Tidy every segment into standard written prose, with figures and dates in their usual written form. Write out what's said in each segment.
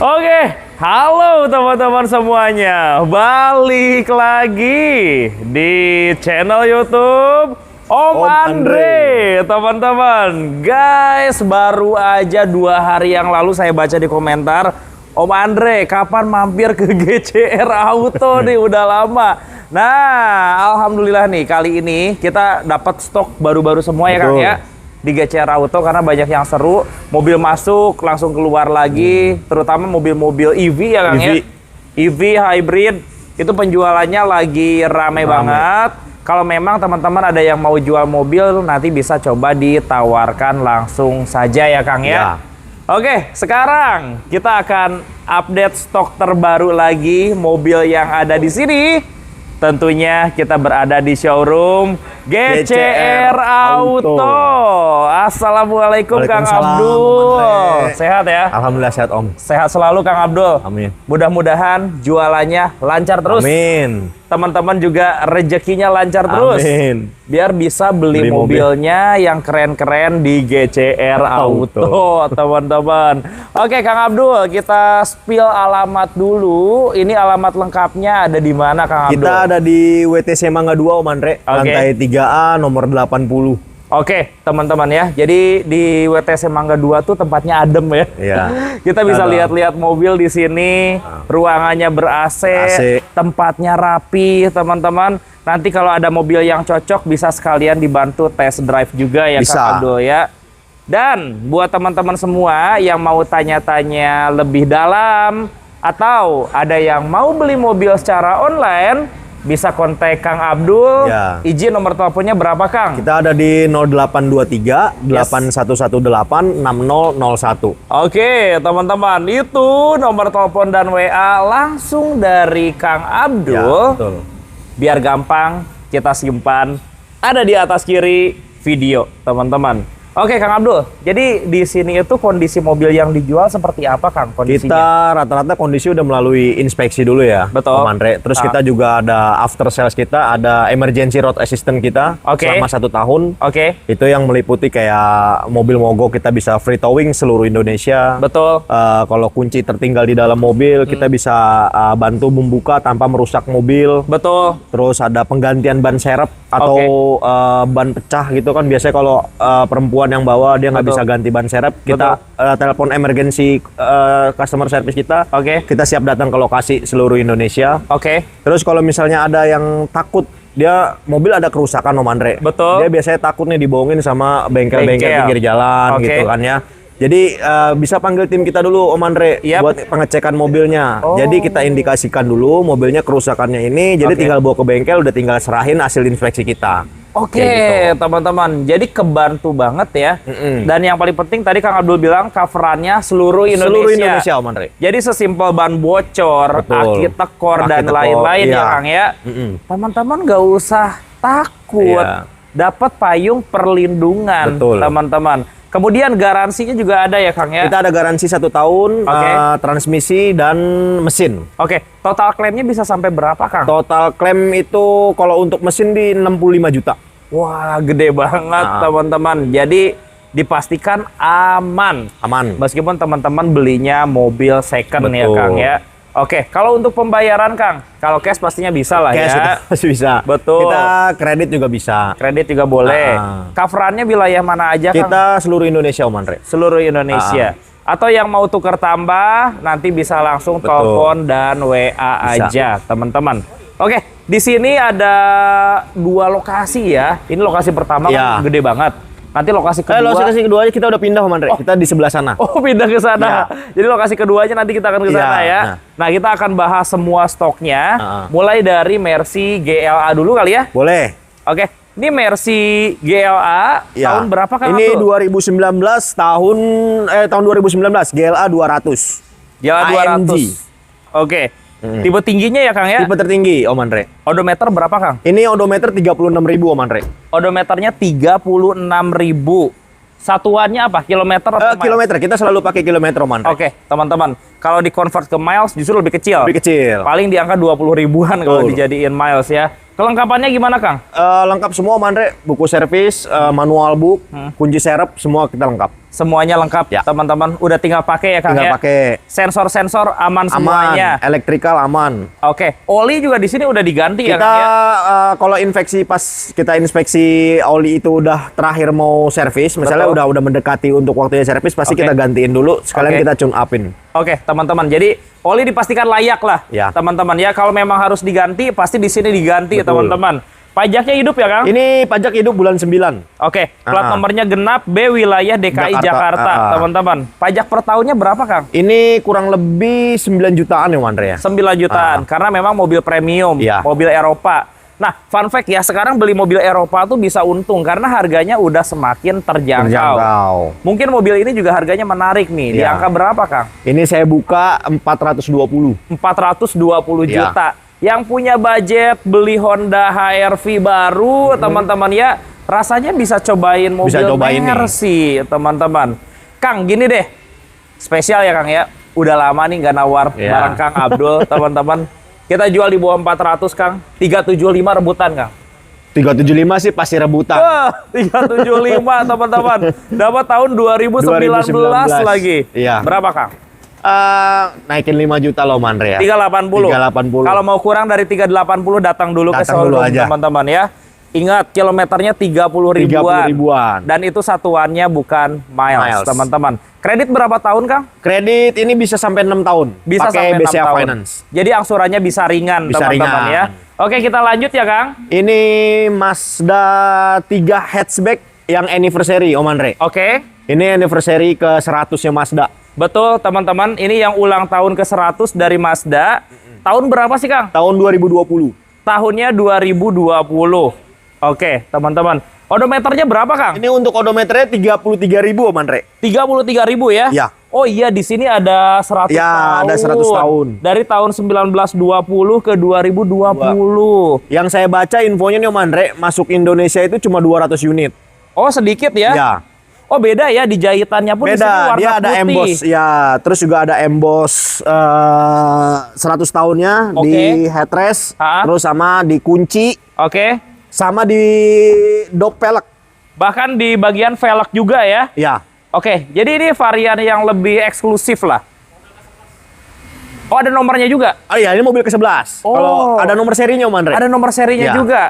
Oke, halo teman-teman semuanya. Balik lagi di channel YouTube Om Andre. Teman-teman, guys, baru aja 2 hari yang lalu saya baca di komentar, Om Andre, kapan mampir ke GCR Auto nih? Udah lama. Nah, alhamdulillah nih kali ini kita dapat stok baru-baru semua ya Kang ya. Di GCR Auto karena banyak yang seru, mobil masuk langsung keluar lagi, terutama mobil-mobil EV ya Kang ya. EV hybrid itu penjualannya lagi rame banget. Kalau memang teman-teman ada yang mau jual mobil, nanti bisa coba ditawarkan langsung saja ya Kang ya. Oke, sekarang kita akan update stok terbaru lagi mobil yang ada di sini. Tentunya kita berada di showroom GCR Auto. Assalamualaikum Kang Abdul. Sehat ya? Alhamdulillah sehat Om. Sehat selalu Kang Abdul. Amin. Mudah-mudahan jualannya lancar terus. Amin. Teman-teman juga rezekinya lancar terus. Amin. Biar bisa beli mobilnya yang keren-keren di GCR Auto, teman-teman. Oke Kang Abdul, kita spill alamat dulu. Ini alamat lengkapnya ada di mana Kang Abdul? Kita ada di WTC Mangga 2 Om Andre, lantai 3A nomor 80. Oke, teman-teman ya. Jadi di WTC Mangga 2 tuh tempatnya adem ya. Iya. Kita bisa lihat-lihat mobil di sini, ruangannya ber-AC, tempatnya rapi, teman-teman. Nanti kalau ada mobil yang cocok bisa sekalian dibantu test drive juga ya Kang Abdul ya. Dan buat teman-teman semua yang mau tanya-tanya lebih dalam atau ada yang mau beli mobil secara online, bisa kontak Kang Abdul. Izin nomor teleponnya berapa Kang? Kita ada di 0823 8118 6001. Oke teman-teman, itu nomor telepon dan WA langsung dari Kang Abdul. Ya, betul. Biar gampang kita simpan, ada di atas kiri video teman-teman. Oke Kang Abdul, jadi di sini itu kondisi mobil yang dijual seperti apa Kang kondisinya? Kita rata-rata kondisi udah melalui inspeksi dulu ya, betul. Om Andre. Terus kita juga ada after sales kita, ada emergency road assistant kita selama 1 tahun. Itu yang meliputi kayak mobil mogok kita bisa free towing seluruh Indonesia. Betul. Kalau kunci tertinggal di dalam mobil, kita bisa bantu membuka tanpa merusak mobil. Betul. Terus ada penggantian ban serep atau ban pecah gitu kan. Biasanya kalau perempuan yang bawa dia nggak bisa ganti ban serep, kita telepon emergency customer service kita. Kita siap datang ke lokasi seluruh Indonesia. Terus kalau misalnya ada yang takut dia mobil ada kerusakan Om Andre, dia biasanya takut nih dibohongin sama bengkel-bengkel pinggir jalan gitu kan ya. Jadi bisa panggil tim kita dulu Om Andre buat pengecekan mobilnya. Jadi kita indikasikan dulu mobilnya kerusakannya ini, jadi tinggal bawa ke bengkel, udah tinggal serahin hasil inspeksi kita. Oke, teman-teman. Jadi kebantu banget ya. Dan yang paling penting tadi Kang Abdul bilang coverannya seluruh Indonesia. Seluruh Indonesia, Om Andre. Jadi sesimpel ban bocor, aki tekor dan lain-lain ya Kang ya. Teman-teman nggak usah takut. Dapat payung perlindungan, teman-teman. Kemudian garansinya juga ada ya Kang ya? Kita ada garansi 1 tahun, transmisi dan mesin. Total klaimnya bisa sampai berapa Kang? Total klaim itu kalau untuk mesin di 65 juta. Wah, gede banget teman-teman. Jadi dipastikan aman. Meskipun teman-teman belinya mobil second ya Kang ya. Kalau untuk pembayaran Kang, kalau cash pastinya bisa lah ya. Cash bisa. Betul. Kita kredit juga bisa. Kredit juga boleh. Coverannya wilayah mana aja Kang? Kita seluruh Indonesia Om Andre. Seluruh Indonesia. Atau yang mau tukar tambah, nanti bisa langsung telepon dan WA aja teman-teman. Di sini ada 2 lokasi ya. Ini lokasi pertama kan gede banget. Nanti lokasi kedua. Lokasi keduanya kita udah pindah Om Andre. Kita di sebelah sana. Pindah ke sana. Jadi lokasi keduanya nanti kita akan ke sana ya. Nah, kita akan bahas semua stoknya. Mulai dari Mercy GLA dulu kali ya. Boleh. Ini Mercy GLA tahun berapa Kang? Ini 2019 tahun 2019 GLA 200. GLA 200. Tipe tingginya ya Kang ya? Tipe tertinggi Om Andre. Odometer berapa Kang? Ini odometer 36.000 Om Andre. Odometernya 36.000. Satuannya apa? Kilometer atau kilometer. Kita selalu pakai kilometer Om Andre. Teman-teman. Kalau di-convert ke miles justru lebih kecil. Lebih kecil. Paling di angka 20 ribuan kalau dijadiin miles ya. Kelengkapannya gimana, Kang? Lengkap semua Om Andre, buku servis, manual book, kunci serep, semua kita lengkap. Semuanya lengkap, Ya. teman-teman. Udah tinggal pakai ya, Kang Tinggal ya? pakai. Sensor-sensor aman semuanya. Aman, elektrikal aman. Oke, oli juga di sini udah diganti ya, Kita Kang ya? kalau infeksi pas kita inspeksi oli itu udah terakhir mau servis, misalnya Betul. udah mendekati untuk waktunya servis, pasti Oke. kita gantiin dulu, sekalian Oke. kita tune upin. Oke, teman-teman. Jadi oli dipastikan layak lah, Ya. teman-teman ya. Kalau memang harus diganti, pasti di sini diganti, Betul. teman-teman. Pajaknya hidup ya, Kang? Ini pajak hidup bulan 9. Oke, plat nomornya genap B wilayah DKI Jakarta, Jakarta. teman-teman. Pajak per tahunnya berapa, Kang? Ini kurang lebih 9 jutaan ya Andre ya. 9 jutaan, karena memang mobil premium, Iya. mobil Eropa. Nah, fun fact ya, sekarang beli mobil Eropa tuh bisa untung karena harganya udah semakin terjangkau. Mungkin mobil ini juga harganya menarik nih. Di Iya. angka berapa, Kang? Ini saya buka 420. 420 Iya. juta. Yang punya budget beli Honda HR-V baru, teman-teman ya, rasanya bisa cobain mobil Bisa cobain nih. Mercy, teman-teman. Kang, gini deh. Spesial ya, Kang ya. Udah lama nih nggak nawar Iya. barang Kang Abdul, teman-teman. Kita jual di bawah 400, Kang. 375 rebutan, Kang. 375 sih pasti rebutan. 375, teman-teman. Dapat tahun 2019 lagi. Iya. Berapa, Kang? Naikin 5 juta loh Andre ya. 380. 380. Kalau mau kurang dari 380 datang dulu ke Datang dulu showroom, aja. teman-teman ya. Ingat, kilometernya 30 ribuan. 30 ribuan. Dan itu satuannya bukan miles, Miles. teman-teman. Kredit berapa tahun, Kang? Kredit ini bisa sampai 6 tahun. Bisa Pakai sampai 6 BCA tahun. Finance. Jadi angsurannya bisa ringan, Bisa teman-teman ringan. ya. Oke, kita lanjut ya, Kang. Ini Mazda 3 hatchback yang anniversary Om Andre. Oke. Ini anniversary ke 100-nya Mazda. Betul, teman-teman. Ini yang ulang tahun ke-100 dari Mazda. Tahun berapa sih, Kang? Tahun 2020. Tahunnya 2020. Oke, teman-teman. Odometernya berapa, Kang? Ini untuk odometernya 33.000 Om Andre. 33.000 ya? Ya. Oh iya, di sini ada 100 Ya, tahun. ada 100 tahun. Dari tahun 1920 ke 2020. Yang saya baca infonya nih Om Andre, masuk Indonesia itu cuma 200 unit. Oh, sedikit ya? Ya. Oh, beda ya, di jahitannya pun di sini Beda, warna dia ada putih. emboss. Ya, terus juga ada emboss 100 tahunnya Oke. di headrest, Ha? terus sama di kunci, Oke. sama di dog pelek. Bahkan di bagian velg juga ya? Ya. Oke, jadi ini varian yang lebih eksklusif lah. Oh, ada nomornya juga? Oh iya, ini mobil ke-11. Oh. Kalau ada nomor serinya Om Andre. Ada nomor serinya Ya. juga.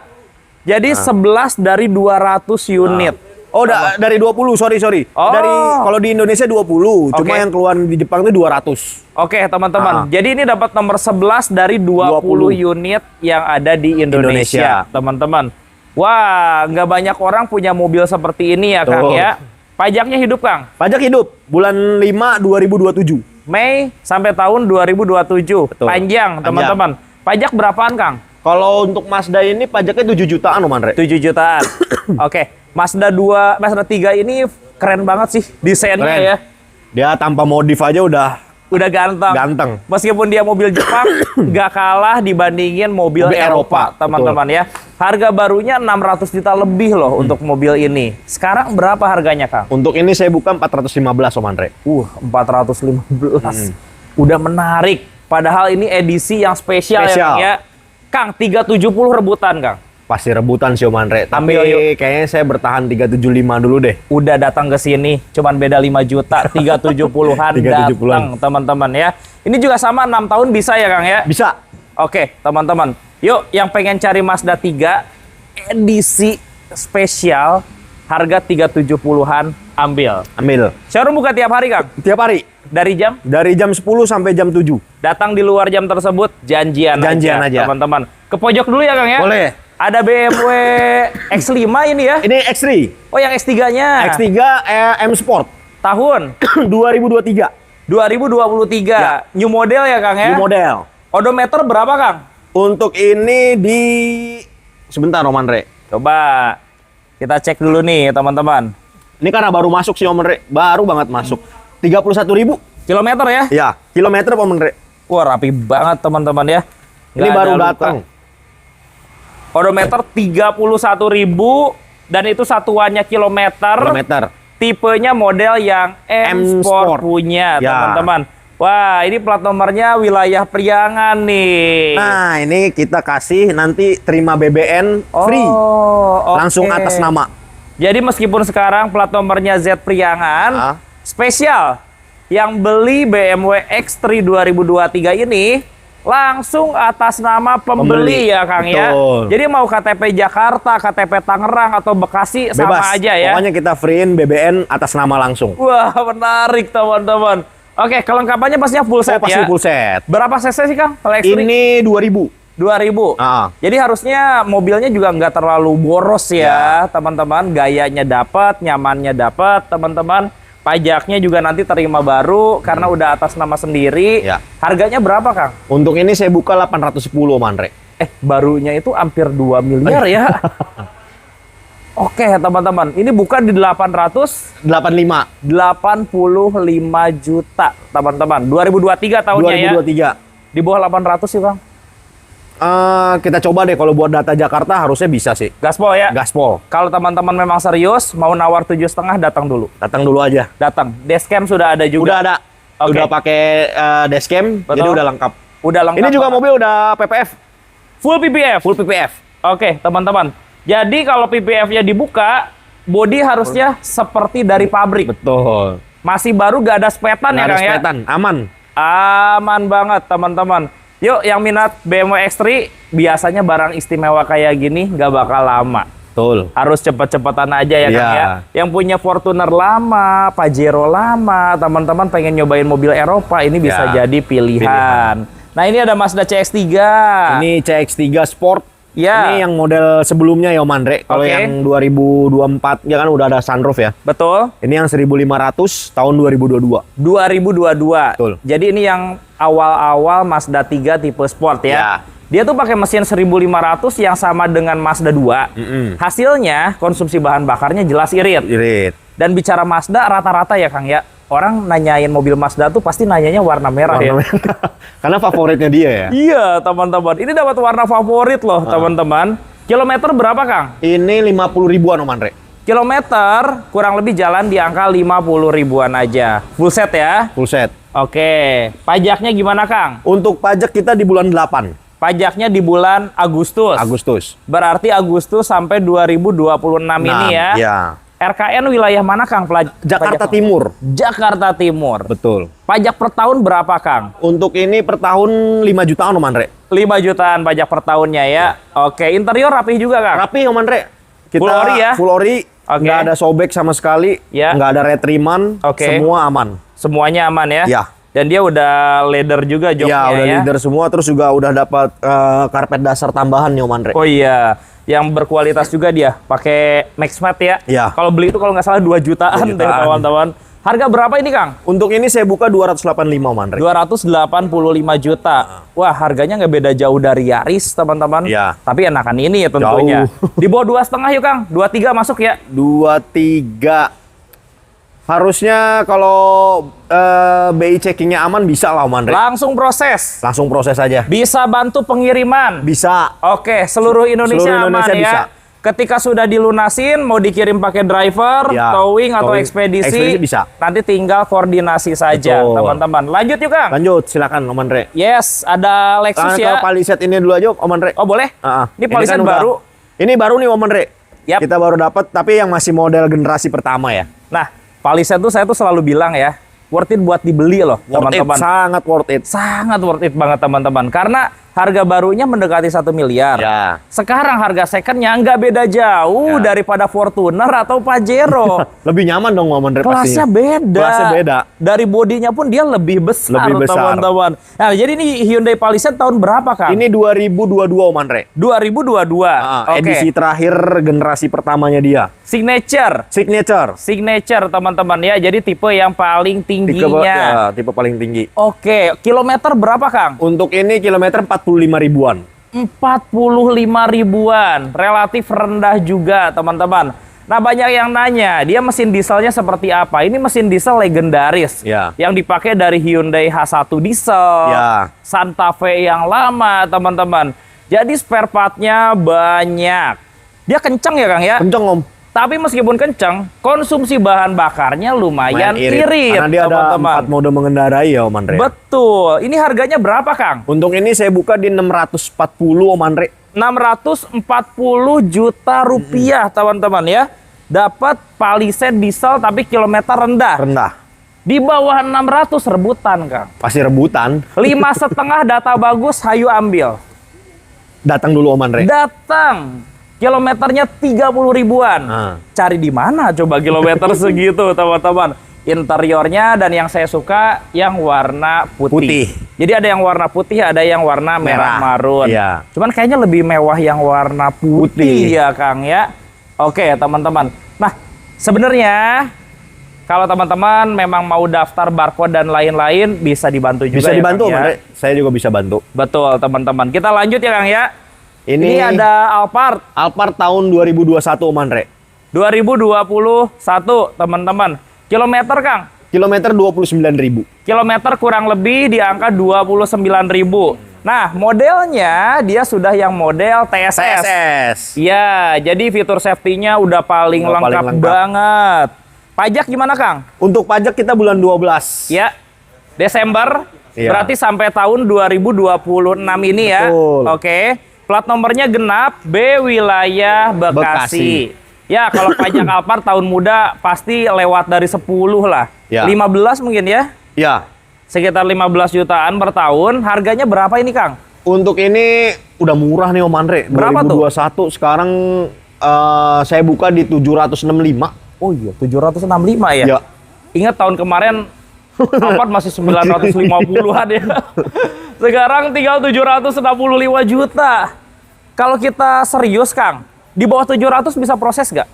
Jadi 11 dari 200 unit. Oh, dari 20, sorry. Oh. Dari kalau di Indonesia 20, cuma Oke. yang keluar di Jepang itu 200. Oke, teman-teman. Jadi ini dapat nomor 11 dari 20 unit yang ada di Indonesia, Indonesia. teman-teman. Wah, nggak banyak orang punya mobil seperti ini ya, Kang Betul. ya. Pajaknya hidup, Kang. Pajak hidup bulan 5 2027. Mei sampai tahun 2027. Betul. Panjang, Panjang. teman-teman. Pajak berapaan, Kang? Kalau untuk Mazda ini pajaknya 7 jutaan Om Andre. 7 jutaan. Oke. Mazda 3 ini keren banget sih desainnya Keren. ya. Dia tanpa modif aja udah Udah ganteng. Ganteng. Meskipun dia mobil Jepang, nggak kalah dibandingin mobil Mobil Eropa, Eropa, teman-teman ya. Harga barunya 600 juta lebih loh untuk mobil ini. Sekarang berapa harganya, Kang? Untuk ini saya buka 415 Om Andre. 415. Udah menarik. Padahal ini edisi yang spesial, ya, Spesial. Kang ya. Kang, 370 rebutan, Kang. Pasti rebutan sih Om Andre. Tapi Ambil yuk. kayaknya saya bertahan 375 dulu deh. Udah datang ke sini, cuman beda 5 juta, 370-an 370-an. datang, teman-teman ya. Ini juga sama 6 tahun bisa ya, Kang ya? Bisa. Oke, teman-teman. Yuk, yang pengen cari Mazda 3 edisi spesial harga 370-an ambil. Ambil. Showroom buka tiap hari, Kang. Tiap hari. Dari jam Dari jam 10 sampai jam 7. datang di luar jam tersebut janjian Janjian aja. teman-teman. Ke pojok dulu ya, Kang ya. Boleh. Ada BMW X5 ini ya. Ini X3. Oh, yang X3-nya. X3 M Sport. Tahun 2023. 2023. New model ya, Kang ya. New model. Odometer berapa, Kang? Untuk ini di... Sebentar Om Andre. Coba kita cek dulu nih, teman-teman. Ini karena baru masuk sih Om Andre. Baru banget masuk. 31.000. Kilometer ya? Ya, kilometer Om Andre. Wah, rapi banget, teman-teman ya. Ini Nggak baru ada luka. datang. Odometer 31.000 dan itu satuannya kilometer. Kilometer. Tipenya model yang M M Sport Sport. punya, Ya. teman-teman. Wah, ini plat nomornya wilayah Priangan nih. Nah, ini kita kasih nanti terima BBN free. Oke. Langsung atas nama. Jadi meskipun sekarang plat nomornya Z Priangan, spesial yang beli BMW X3 2023 ini langsung atas nama pembeli ya Kang ya. Betul. Jadi mau KTP Jakarta, KTP Tangerang atau Bekasi Bebas. sama aja ya. Pokoknya kita free-in BBN atas nama langsung. Wah, menarik teman-teman. Oke, kelengkapannya pastinya full set Pasti ya. full set. Berapa cc sih Kang kalau X3? Ini 2000. 2000. Jadi harusnya mobilnya juga nggak terlalu boros ya, teman-teman. Gayanya dapat, nyamannya dapat, teman-teman. Pajaknya juga nanti terima baru karena udah atas nama sendiri. Ya. Harganya berapa, Kang? Untuk ini saya buka 810 Om Andre. Barunya itu hampir 2 miliar ya. Oke, teman-teman. Ini bukan di 85. 85 juta, teman-teman. 2023 tahunnya ya. 2023. Di bawah 800 sih, Bang. Kita coba deh kalau buat data Jakarta harusnya bisa sih. Gaspol ya. Gaspol. Kalau teman-teman memang serius mau nawar 7,5 datang dulu. Datang dulu aja. Datang. Dashcam sudah ada juga. Udah ada. Oke. Udah pakai dashcam, Betul. jadi udah lengkap. Udah lengkap. Ini juga banget. mobil udah PPF. Full PPF. Full PPF. Oke, teman-teman. Jadi kalau PPF-nya dibuka, bodi harusnya seperti dari pabrik. Betul. Masih baru gak ada spetan ya, Nggak ada Kang ya? sepetan. Aman. Aman banget, teman-teman. Yuk, yang minat BMW X3, biasanya barang istimewa kayak gini gak bakal lama. Betul. Harus cepet-cepetan aja ya, Kang Iya. ya. Yang punya Fortuner lama, Pajero lama, teman-teman pengen nyobain mobil Eropa, ini bisa Ya, jadi pilihan. Nah, ini ada Mazda CX-3. Ini CX-3 Sport. Ya. Ini yang model sebelumnya ya Om Andre. Kalau Oke. yang 2024 ya kan udah ada sunroof ya. Betul. Ini yang 1500 tahun 2022. 2022. Betul. Jadi ini yang awal-awal Mazda 3 tipe Sport ya. Ya. Dia tuh pakai mesin 1500 yang sama dengan Mazda 2. Hasilnya konsumsi bahan bakarnya jelas irit. Irit. Dan bicara Mazda rata-rata ya Kang ya. Orang nanyain mobil Mazda tuh pasti nanyanya warna merah ya. Karena favoritnya dia ya. Iya, teman-teman. Ini dapat warna favorit loh, teman-teman. Kilometer berapa, Kang? Ini 50 ribuan Om Andre. Kilometer kurang lebih jalan di angka 50 ribuan aja. Full set ya. Full set. Oke. Pajaknya gimana, Kang? Untuk pajak kita di bulan 8 Pajaknya di bulan Agustus. Agustus. Berarti Agustus sampai 2026 ini ya. Ya. RKN wilayah mana, Kang? Jakarta pajak- Timur. Jakarta Timur. Betul. Pajak per tahun berapa, Kang? Untuk ini per tahun 5 jutaan Om Andre. 5 jutaan pajak per tahunnya ya. Oke, interior rapih juga, Kang? Rapi Om Andre. Kita Full ori ya? Full ori. Oke. Nggak ada sobek sama sekali. Ya. Nggak ada retriman. Oke. Semua aman. Semuanya aman ya? Ya. Dan dia udah leather juga joknya Ya, udah ya? leader semua. Terus juga udah dapat karpet dasar tambahan nih Om Andre. Oh iya, yang berkualitas juga dia. Pakai Max Matte ya? Iya. Kalau beli itu kalau nggak salah 2 jutaan, 2 deh jutaan. teman-teman. Harga berapa ini, Kang? Untuk ini saya buka 285 Om Andre. 285 juta. Wah, harganya nggak beda jauh dari Yaris, teman-teman. Iya. Tapi enakan ini ya tentunya. Jauh. Di bawah 2,5 yuk, Kang. 23 masuk ya? 23. Harusnya kalau BI checkingnya aman bisa lah Om Andre. Langsung proses. Langsung proses aja. Bisa bantu pengiriman. Bisa. Oke, seluruh Indonesia, Seluruh Indonesia aman ya. bisa. Ketika sudah dilunasin, mau dikirim pakai driver, Ya, towing atau towing. ekspedisi, Ekspedisi bisa. nanti tinggal koordinasi saja, Betul. teman-teman. Lanjut yuk, Kang. Lanjut, silakan Om Andre. Yes, ada Lexus Ke ya. paliset ini dulu aja Om Andre. Oh, boleh? Ini paliset kan udah- baru. Ini baru nih Om Andre. Yap. Kita baru dapat tapi yang masih model generasi pertama ya. Nah, paliset tuh saya tuh selalu bilang ya, worth it buat dibeli loh, teman-teman. Sangat worth it. Sangat worth it banget, teman-teman. Karena harga barunya mendekati 1 miliar. Ya. Sekarang harga secondnya nggak beda jauh daripada Fortuner atau Pajero. Lebih nyaman dong Om Andre Kelasnya pastinya. beda. Kelasnya beda. Dari bodinya pun dia lebih besar, Lebih besar. teman-teman. Nah, jadi ini Hyundai Palisade tahun berapa, Kang? Ini 2022 Om Andre. 2022. Oke. Edisi terakhir generasi pertamanya dia. Signature. Signature. Teman-teman ya. Jadi tipe yang paling tingginya. Tipe paling tinggi. Oke, kilometer berapa, Kang? Untuk ini kilometer 45 ribuan. 45 ribuan. Relatif rendah juga, teman-teman. Nah, banyak yang nanya, dia mesin dieselnya seperti apa? Ini mesin diesel legendaris. Ya. Yang dipakai dari Hyundai H1 diesel. Ya. Santa Fe yang lama, teman-teman. Jadi spare part-nya banyak. Dia kenceng ya, Kang ya? Kenceng Om. Tapi meskipun kenceng, konsumsi bahan bakarnya lumayan irit. Karena dia ada 4 mode mengendarai ya Om Andre. Betul. Ini harganya berapa Kang? Untuk ini saya buka di 640 Om Andre. 640 juta rupiah teman-teman ya. Dapat Palisade diesel tapi kilometer rendah. Rendah. Di bawah 600 rebutan Kang. Pasti rebutan. 5,5 data bagus, hayu ambil. Datang dulu Om Andre. Datang. Kilometernya 30 ribuan. Cari di mana coba kilometer segitu teman-teman. Interiornya dan yang saya suka yang warna putih. Jadi ada yang warna putih, ada yang warna merah marun. Iya. Cuman kayaknya lebih mewah yang warna putih ya Kang ya. Oke teman-teman. Nah sebenarnya kalau teman-teman memang mau daftar barcode dan lain-lain bisa dibantu juga. Bisa dibantu ya, Kang, ya? Saya juga bisa bantu. Betul teman-teman. Kita lanjut ya Kang ya. Ini ada Alphard. Alphard tahun 2021 Om Andre. 2021 teman-teman. Kilometer Kang? Kilometer 29.000. Kilometer kurang lebih di angka 29.000. Nah modelnya dia sudah yang model TSS. Ya jadi fitur safety-nya udah paling lengkap banget. Pajak gimana Kang? Untuk pajak kita bulan 12. Ya Desember. Iya. Berarti sampai tahun 2026 ini ya. Betul. Oke. Plat nomornya genap, B wilayah Bekasi. Ya, kalau pajak Alphard tahun muda pasti lewat dari 10 lah. Ya. 15 mungkin ya? Ya. Sekitar 15 jutaan per tahun. Harganya berapa ini, Kang? Untuk ini udah murah nih Om Andre. Berapa 2021 tuh? Sekarang saya buka di 765. Oh iya, 765 ya? Ya. Ingat tahun kemarin Alphard masih 950-an ya. Sekarang tinggal 765 juta. Kalau kita serius, Kang, di bawah 700 bisa proses nggak?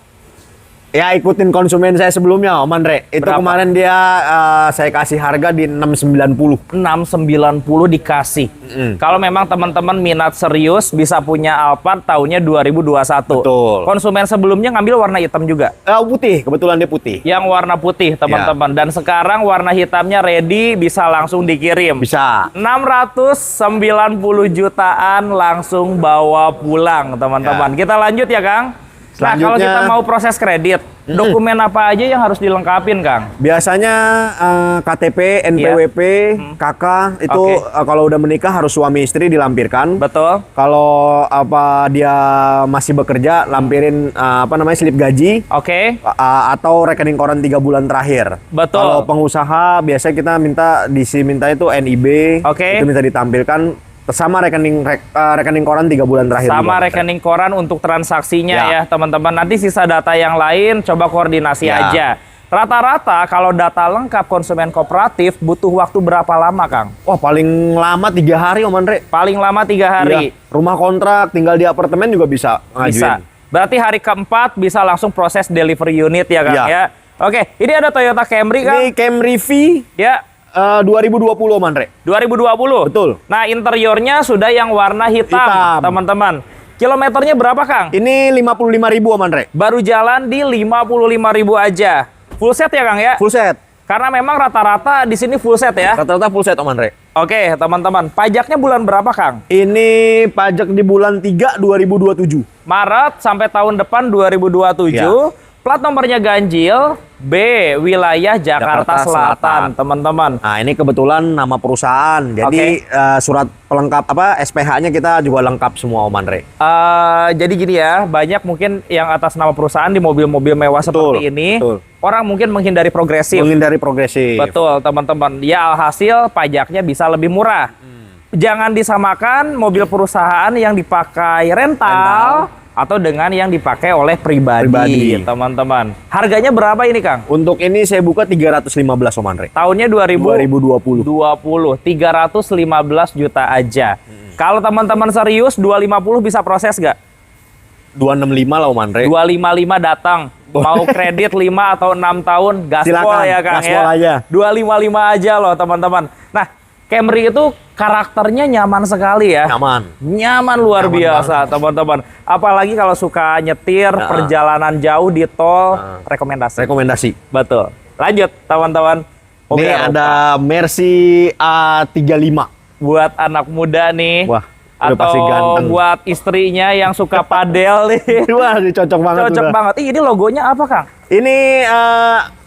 Ya ikutin konsumen saya sebelumnya Om Andre. Itu Berapa? kemarin dia saya kasih harga di 690. 690 dikasih. Kalau memang teman-teman minat serius bisa punya Alphard tahunnya 2021. Betul. Konsumen sebelumnya ngambil warna hitam juga. Putih, kebetulan dia putih. Yang warna putih teman-teman. Dan sekarang warna hitamnya ready, bisa langsung dikirim. Bisa. 690 jutaan langsung bawa pulang teman-teman. Kita lanjut ya Kang. Nah kalau kita mau proses kredit, dokumen apa aja yang harus dilengkapin Kang? Biasanya KTP, NPWP, KK itu kalau udah menikah harus suami istri dilampirkan. Betul. Kalau dia masih bekerja, lampirin slip gaji. Oke. Atau rekening koran 3 bulan terakhir. Betul. Kalau pengusaha biasanya kita minta itu NIB. Oke. Itu minta ditampilkan. Sama rekening koran 3 bulan terakhir. Sama rekening koran untuk transaksinya ya teman-teman. Nanti sisa data yang lain coba koordinasi aja. Rata-rata kalau data lengkap konsumen kooperatif butuh waktu berapa lama Kang? Wah paling lama 3 hari Om Andre. Paling lama 3 hari. Ya, rumah kontrak, tinggal di apartemen juga bisa ngajuin. Bisa. Berarti hari keempat bisa langsung proses delivery unit ya Kang ya. Oke, ini ada Toyota Camry Kang. Ini Camry V. Ya. 2020 Om Andre. 2020? Betul. Nah interiornya sudah yang warna hitam. Teman-teman. Kilometernya berapa Kang? Ini 55.000 Om Andre. Baru jalan di 55.000 aja. Full set ya Kang ya? Full set. Karena memang rata-rata di sini full set ya. Rata-rata full set Om Andre. Oke teman-teman. Pajaknya bulan berapa Kang? Ini pajak di bulan 3 2027. Maret sampai tahun depan 2027. Ya. Plat nomornya ganjil, B wilayah Jakarta Selatan, teman-teman. Nah, ini kebetulan nama perusahaan. Jadi surat pelengkap SPH-nya kita juga lengkap semua Om Andre. Jadi gini ya, banyak mungkin yang atas nama perusahaan di mobil-mobil mewah seperti ini. Betul. Orang mungkin menghindari progresif. Menghindari progresif. Betul, teman-teman. Ya alhasil pajaknya bisa lebih murah. Jangan disamakan mobil perusahaan yang dipakai rental atau dengan yang dipakai oleh pribadi, teman-teman. Harganya berapa ini, Kang? Untuk ini saya buka 315 Om Andre. Tahunnya 2020. 315 juta aja. Kalau teman-teman serius 250 bisa proses nggak? 265 lah Om Andre. 255 datang. Mau kredit 5 atau 6 tahun, gaspol ya Kang gaspol ya. aja. 255 aja loh teman-teman. Nah, Camry itu karakternya nyaman sekali ya. Nyaman luar biasa teman-teman. Apalagi kalau suka nyetir, perjalanan jauh di tol, rekomendasi. Betul. Lanjut teman-teman. Ini ada Mercy A35. Buat anak muda nih. Wah. Udah pasti Atau ganteng. buat istrinya yang suka padel nih. Wah, ini cocok banget. Cocok udah. banget. Ih, ini logonya apa, Kang? Ini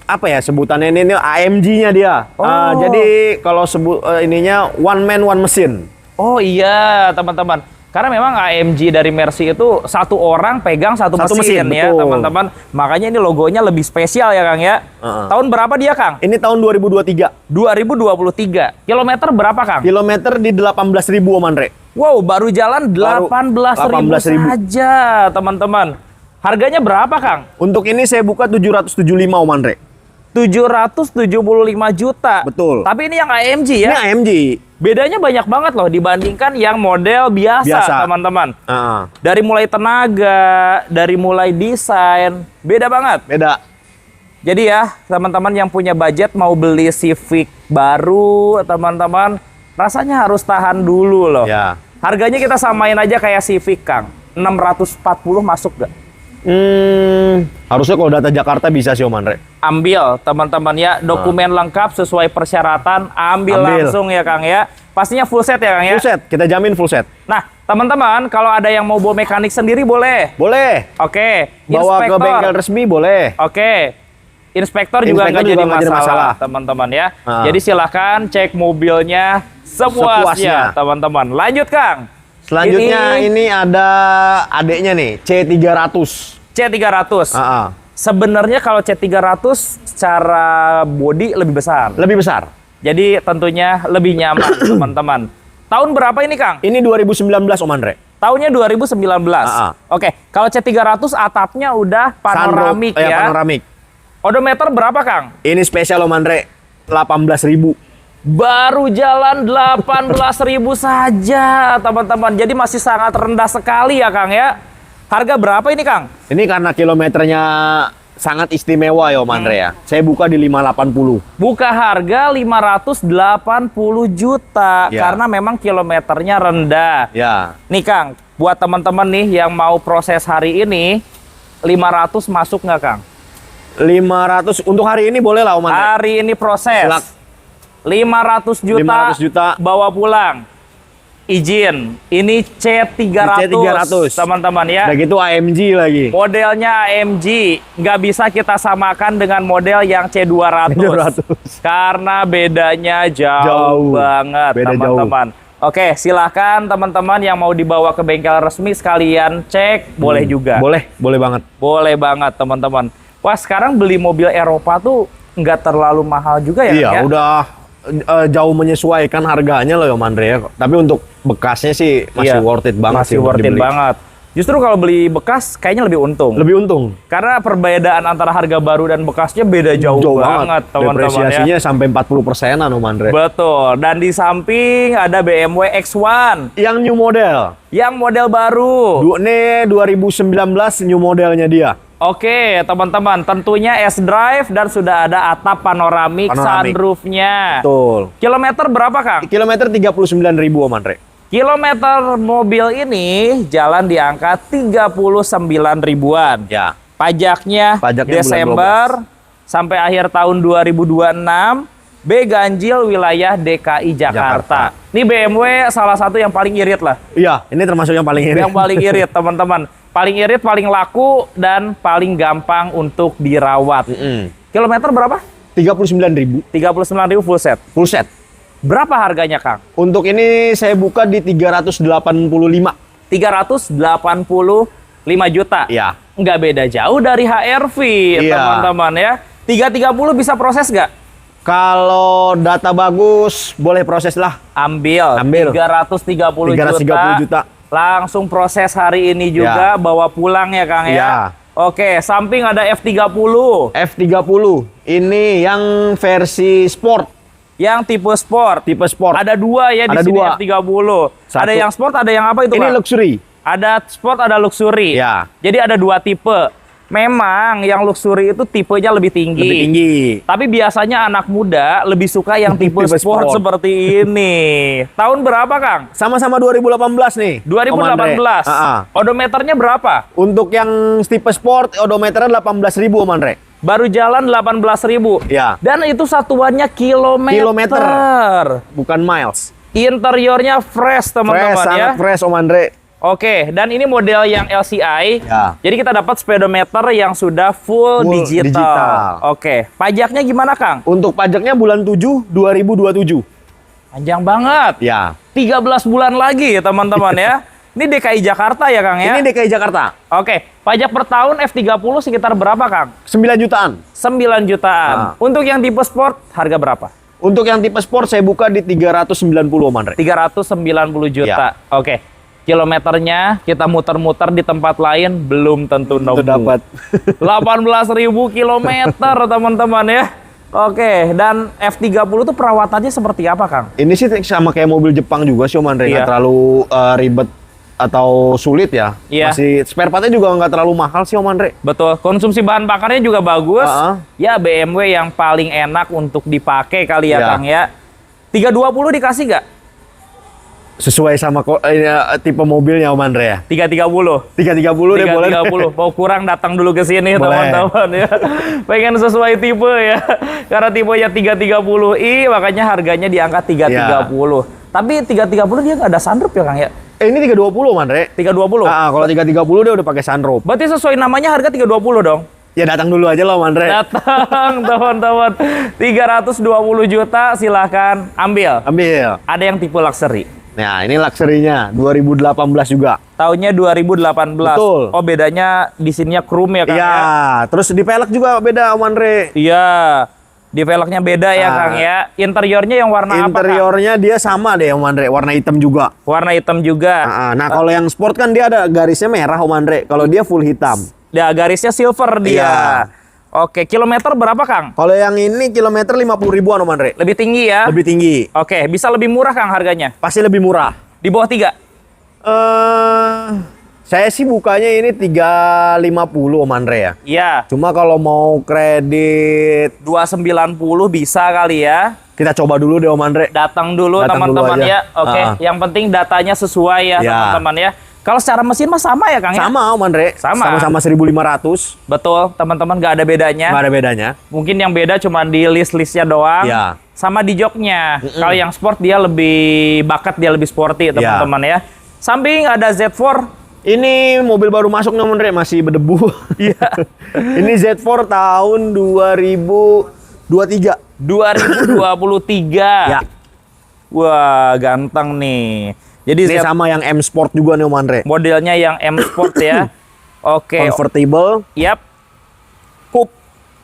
apa ya sebutannya ini AMG-nya dia. Oh. Jadi kalau sebut ininya one man one machine. Oh iya, teman-teman. Karena memang AMG dari Mercy itu satu orang pegang satu mesin ya, betul. teman-teman. Makanya ini logonya lebih spesial ya, Kang ya. Tahun berapa dia, Kang? Ini tahun 2023. 2023. Kilometer berapa, Kang? Kilometer di 18.000 Om Andre. Wow, baru jalan Baru 18.000 saja, teman-teman. Harganya berapa, Kang? Untuk ini saya buka 775 Om Andre. 775 juta. Betul. Tapi ini yang AMG Ini ya. AMG. Bedanya banyak banget loh dibandingkan yang model biasa, teman-teman. Dari mulai tenaga, dari mulai desain, beda banget. Beda. Jadi ya, teman-teman yang punya budget mau beli Civic baru, teman-teman, rasanya harus tahan dulu loh. Ya. Harganya kita samain aja kayak Civic, Kang. 640 masuk gak? Harusnya kalau data Jakarta bisa sih Om Andre. Ambil, teman-teman ya. Dokumen lengkap sesuai persyaratan, ambil langsung ya, Kang ya. Pastinya full set ya, Kang ya? Full set, kita jamin full set. Nah, teman-teman, kalau ada yang mau bawa mekanik sendiri boleh. Boleh. Oke. Bawa ke bengkel resmi boleh. Oke. Inspektor juga nggak jadi masalah, teman-teman ya. Jadi silahkan cek mobilnya sepuasnya, teman-teman. Lanjut, Kang. Selanjutnya ini ada adeknya nih, C300. C300. Sebenarnya kalau C300 secara body lebih besar. Lebih besar. Jadi tentunya lebih nyaman, teman-teman. Tahun berapa ini, Kang? Ini 2019 Om Andre. Tahunnya 2019. Oke, kalau C300 atapnya udah panoramik ya. Panoramik. Odometer berapa, Kang? Ini spesial Om Andre, 18.000. Baru jalan 18.000 saja, teman-teman. Jadi masih sangat rendah sekali ya, Kang ya. Harga berapa ini, Kang? Ini karena kilometernya sangat istimewa ya Om Andre ya. Saya buka di 580. Buka harga 580 juta Ya. karena memang kilometernya rendah. Ya. Nih, Kang, buat teman-teman nih yang mau proses hari ini, 500 masuk nggak, Kang? 500 untuk hari ini boleh lah Om Andre. Hari ini proses. 500 juta, bawa pulang. Izin. Ini C300, teman-teman ya. Udah gitu AMG lagi. Modelnya AMG. Nggak bisa kita samakan dengan model yang C200. Karena bedanya jauh banget, teman-teman. Oke, silahkan teman-teman yang mau dibawa ke bengkel resmi sekalian cek. Boleh juga. Boleh banget. Boleh banget, teman-teman. Wah, sekarang beli mobil Eropa tuh nggak terlalu mahal juga ya? Iya, ya? udah jauh menyesuaikan harganya loh Om Andre ya. Tapi untuk bekasnya sih masih worth it banget. Masih worth it banget. Justru kalau beli bekas kayaknya lebih untung. Lebih untung. Karena perbedaan antara harga baru dan bekasnya beda jauh banget, teman-teman ya. Depresiasinya sampai 40%-an Om Andre. Betul. Dan di samping ada BMW X1. Yang new model. Yang model baru. Ini 2019 new modelnya dia. Oke, teman-teman, tentunya S-Drive dan sudah ada atap panoramik. Sunroofnya. Betul. Kilometer berapa, Kang? Kilometer 39.000 Om Andre. Kilometer mobil ini jalan di angka 39 ribuan. Ya. Pajaknya Desember sampai akhir tahun 2026. B ganjil wilayah DKI Jakarta. Ini BMW salah satu yang paling irit lah. Iya, ini termasuk yang paling irit. Yang paling irit, teman-teman. Paling irit, paling laku, dan paling gampang untuk dirawat. Kilometer berapa? 39.000 full set. Full set. Berapa harganya, Kang? Untuk ini saya buka di 385. 385 juta. Iya. Nggak beda jauh dari HRV, teman-teman ya. 330 bisa proses nggak? Kalau data bagus, boleh proses lah. Ambil. 330 juta. Langsung proses hari ini juga, bawa pulang ya, Kang ya. Oke, samping ada F30. F30, ini yang versi sport. Yang tipe sport. Tipe sport. Ada dua ya di sini F30. Ada yang sport, ada yang apa itu, Ini Kang? luxury. Ada sport, ada luxury. Ya. Jadi ada dua tipe. Memang yang luxury itu tipenya lebih tinggi. Lebih tinggi. Tapi biasanya anak muda lebih suka yang tipe sport seperti ini. Tahun berapa, Kang? Sama-sama 2018 nih. 2018. Odometernya berapa? Untuk yang tipe sport, odometernya 18.000 Om Andre. Baru jalan 18.000. Ya. Dan itu satuannya kilometer. Bukan miles. Interiornya fresh, Fresh, teman-teman ya. sangat fresh Om Andre. Oke, dan ini model yang LCI. Ya. Jadi kita dapat speedometer yang sudah full digital. Oke, pajaknya gimana, Kang? Untuk pajaknya bulan 7 2027. Panjang banget. Ya. 13 bulan lagi, teman-teman ya. Ini DKI Jakarta ya, Kang ya? Ini DKI Jakarta. Oke, pajak per tahun F30 sekitar berapa, Kang? 9 jutaan. 9 jutaan. Untuk yang tipe sport, harga berapa? Untuk yang tipe sport saya buka di 390 Om Andre. 390 juta. Oke. Kilometernya kita muter-muter di tempat lain belum tentu nemu. dapat. 18.000 kilometer, teman-teman ya. Oke, dan F30 itu perawatannya seperti apa, Kang? Ini sih sama kayak mobil Jepang juga sih Om Andre, nggak Iya. terlalu ribet atau sulit ya. Iya. Masih spare partnya juga nggak terlalu mahal sih Om Andre. Betul, konsumsi bahan bakarnya juga bagus. Ya, Heeh. BMW yang paling enak untuk dipakai kali ya, Iya. Kang ya. 320 dikasih nggak? Sesuai sama tipe mobilnya Om Andre ya. 330. 330 deh boleh. 330. Mau kurang datang dulu ke sini, Boleh. teman-teman ya. Pengen sesuai tipe ya. Karena tipenya 330i, makanya harganya di angka 330. Tapi 330 dia nggak ada sunroof ya, Kang ya? Ini 320 Om Andre. 320. Kalau 330 dia udah pakai sunroof. Berarti sesuai namanya harga 320 dong. Ya datang dulu aja lah Om Andre. Datang teman-teman. 320 juta silahkan ambil. Ambil. Ada yang tipe luxury. Nah, ini luxury-nya 2018 juga. Tahunnya 2018. Betul. Oh, bedanya di sininya chrome ya, Kang Iya, ya? terus di pelek juga beda Om Andre. Iya. Di velgnya beda ya, Kang ya. Interiornya yang warna apa, Kang? Interiornya dia sama deh Om Andre, warna hitam juga. Warna hitam juga. Nah, kalau yang sport kan dia ada garisnya merah Om Andre. Kalau dia full hitam. Ya, garisnya silver dia. Iya. Oke, kilometer berapa, Kang? Kalau yang ini kilometer 50 ribuan Om Andre. Lebih tinggi ya? Lebih tinggi. Oke, bisa lebih murah, Kang, harganya? Pasti lebih murah. Di bawah 3? Saya sih bukanya ini 350 Om Andre ya. Iya. Cuma kalau mau kredit 290 bisa kali ya. kita coba dulu deh Om Andre. Datang dulu Datang dulu teman-teman aja. ya. Oke, yang penting datanya sesuai ya, Ya. teman-teman ya. Kalau secara mesin mah sama ya, Kang ya? Sama Om Andre. Sama. Sama-sama 1.500. Betul, teman-teman nggak ada bedanya. Nggak ada bedanya. Mungkin yang beda cuma di list-listnya doang. Ya. Sama di joknya. Kalau yang sport dia lebih bakat, dia lebih sporty teman-teman ya. Samping ada Z4. Ini mobil baru masuk nih Om Andre, masih berdebu. Iya. Ini Z4 tahun 2023. 2023. Ya. Wah, ganteng nih. Jadi Ini sama yang M Sport juga nih Om Andre. modelnya yang M Sport ya. Oke. Convertible. Yap. Coupe.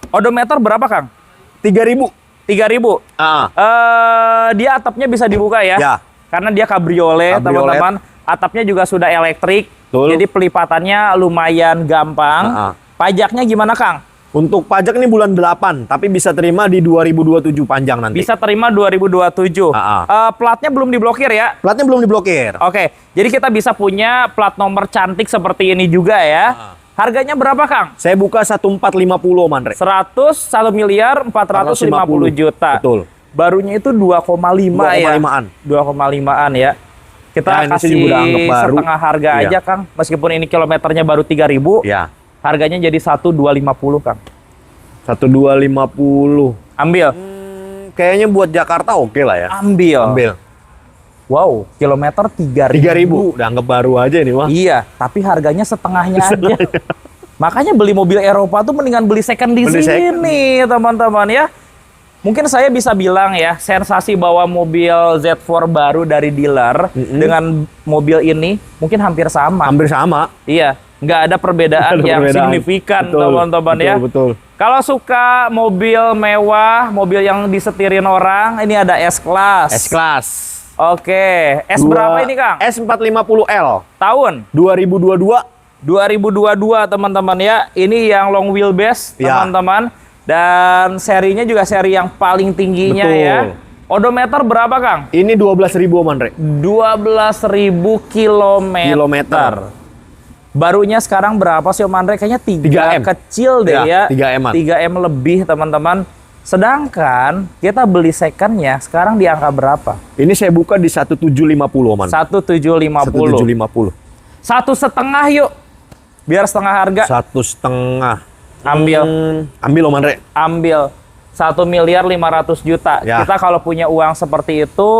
Odometer berapa, Kang? 3.000. 3.000. Ah. Dia atapnya bisa dibuka ya. Ya. Karena dia cabriolet, Cabriolet. teman-teman. Atapnya juga sudah elektrik. Betul. Jadi pelipatannya lumayan gampang. Pajaknya gimana, Kang? Untuk pajak ini bulan 8, tapi bisa terima di 2027 panjang nanti. Bisa terima 2027. Platnya belum diblokir ya. Platnya belum diblokir. Oke, jadi kita bisa punya plat nomor cantik seperti ini juga ya. Harganya berapa, Kang? Saya buka 1450 Om Andre. 101 miliar 450 juta. Betul. Barunya itu 2,5 ya. 2,5-an. 2,5-an ya. Kita Ya, ini sih kasih udah anggap baru. setengah harga Iya. aja, Kang. Meskipun ini kilometernya baru 3.000, Ya. harganya jadi 1.250, Kang. 1250. Ambil. Kayaknya buat Jakarta oke lah ya. Ambil. Wow, kilometer 3.000. 3.000. Udah anggap baru aja ini mah. Iya, tapi harganya setengahnya aja. Makanya beli mobil Eropa tuh mendingan beli second di Beli sini, teman-teman ya. Mungkin saya bisa bilang ya, sensasi bawa mobil Z4 baru dari dealer dengan mobil ini mungkin hampir sama. Hampir sama. Iya, nggak ada perbedaan Nggak ada yang perbedaan. signifikan, Betul, teman-teman ya. Betul. Kalau suka mobil mewah, mobil yang disetirin orang, ini ada S-Class. S-Class. Oke, S berapa ini, Kang? S450L. Tahun 2022. 2022, teman-teman ya. Ini yang long wheelbase, Ya. teman-teman. Dan serinya juga seri yang paling tingginya Betul. ya. Odometer berapa, Kang? Ini 12.000 Om Andre. 12.000 kilometer. Barunya sekarang berapa sih, Om Andre? Kayaknya 3 3M. kecil deh ya. 3M-an. 3M lebih, teman-teman. Sedangkan kita beli secondnya sekarang di angka berapa? Ini saya buka di 1750 Om Andre. 1750. 1750. 1,5 yuk. Biar setengah harga. 1,5. Ambil. Ambil Om Andre. Ambil 1.500.000.000. Ya. Kita kalau punya uang seperti itu,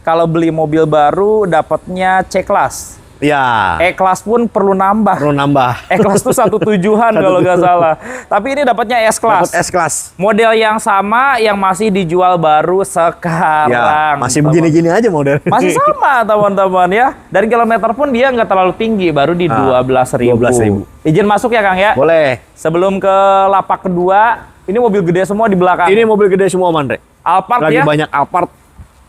kalau beli mobil baru dapatnya C-Class. Ya. E-Class pun perlu nambah. Perlu nambah. E-Class tuh 1.7-an kalau nggak salah. Tapi ini dapatnya S-Class. Dapat S-Class. Model yang sama yang masih dijual baru sekarang. Ya, masih begini-gini aja model. Masih sama teman-teman ya. Dan kilometer pun dia nggak terlalu tinggi, baru di 12.000. 12.000. Izin masuk ya Kang ya? Boleh. Sebelum ke lapak kedua, ini mobil gede semua di belakang. Ini mobil gede semua, Andre. Alphard Lagi ya? banyak Alphard.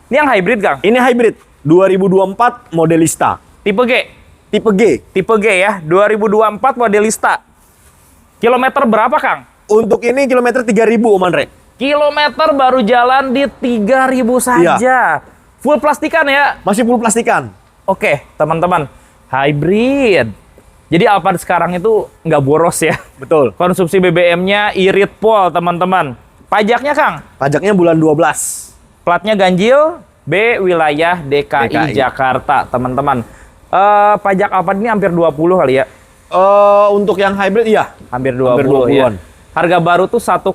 Ini yang hybrid Kang? Ini hybrid 2024 Modelista. Tipe G? Tipe G. Tipe G ya, 2024 Modelista. Kilometer berapa Kang? Untuk ini kilometer 3.000, Om Andre. Kilometer baru jalan di 3.000 saja. Iya. Full plastikan ya? Masih full plastikan. Oke, teman-teman. Hybrid. Jadi Alphard sekarang itu nggak boros ya. Betul. Konsumsi BBM-nya irit pol, teman-teman. Pajaknya Kang? Pajaknya bulan 12. Platnya ganjil, B wilayah DKI. Jakarta, teman-teman. Pajak Alphard ini hampir 20 kali ya? Untuk yang hybrid iya. Hampir 20, Hampir 20-an. ya. Harga baru tuh 1,7.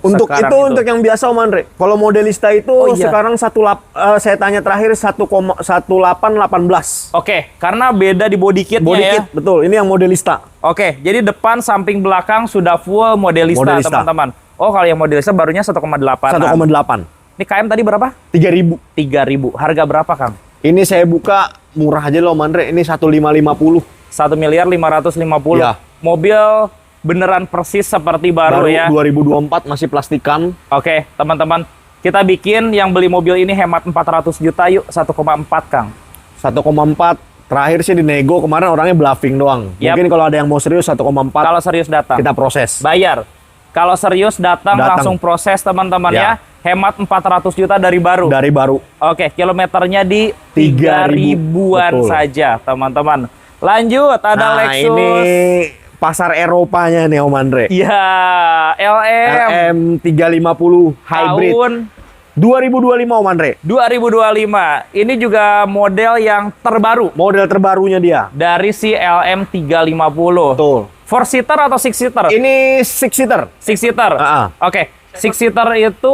Untuk sekarang itu untuk yang biasa, Om Andre. Kalau Modelista itu iya. sekarang saya tanya terakhir 1,1818. Oke, karena beda di body kitnya Body ya. kit, betul. Ini yang Modelista. Oke, jadi depan, samping, belakang sudah full Modelista, Modelista. teman-teman. Oh, kalau yang Modelista barunya 1,8. 1,8. Ini KM tadi berapa? 3.000. 3.000. Harga berapa, Kang? Ini saya buka murah aja loh, Om Andre. Ini 1.550. 1.550.000. Ya. Mobil beneran persis seperti baru ya. 2024 masih plastikan. Oke, teman-teman. Kita bikin yang beli mobil ini hemat 400 juta yuk. 1,4, Kang. 1,4. Terakhir sih di nego, kemarin orangnya bluffing doang. Yap. Mungkin kalau ada yang mau serius 1,4 Kalau serius datang. kita proses. Bayar. Kalau serius datang langsung proses, teman-teman ya. Hemat 400 juta dari baru. Dari baru. Oke, kilometernya di 3.000. 3.000-an Betul. saja, teman-teman. Lanjut, ada Nah, Lexus. ini pasar Eropanya nih, Om Andre. Iya, LM. LM 350 hybrid. Tahun 2025, Om Andre. 2025. Ini juga model yang terbaru Model terbarunya dia. dari si LM 350. Tuh. 4-seater atau 6-seater? Ini 6-seater. 6-seater. Oke, 6-seater itu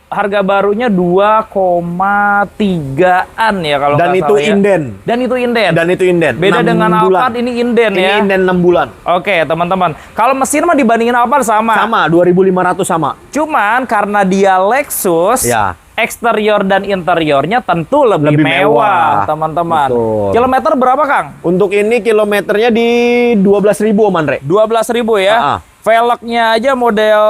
harga barunya 2,3-an ya kalau Dan nggak itu salah ya. inden. Dan itu inden. Dan itu inden. Beda 6 dengan bulan. Alphard, ini inden Ini ya. inden 6 bulan. Oke, teman-teman. Kalau mesin mah dibandingin Alphard sama. Sama, 2.500 sama. Cuman karena dia Lexus, Ya. eksterior dan interiornya tentu lebih Lebih mewah, mewah. teman-teman. Betul. Kilometer berapa, Kang? Untuk ini kilometernya di 12.000, Om Andre. 12.000 ya. Velgnya aja model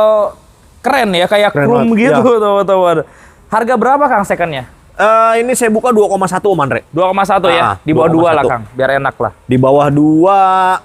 keren ya, kayak Keren chrome banget, gitu, teman-teman. Harga berapa, Kang, secondnya? Ini saya buka 2,1, Om Andre. 2,1 ya? Di bawah 2 lah, 2,1. Kang. Biar enak lah. Di bawah 2,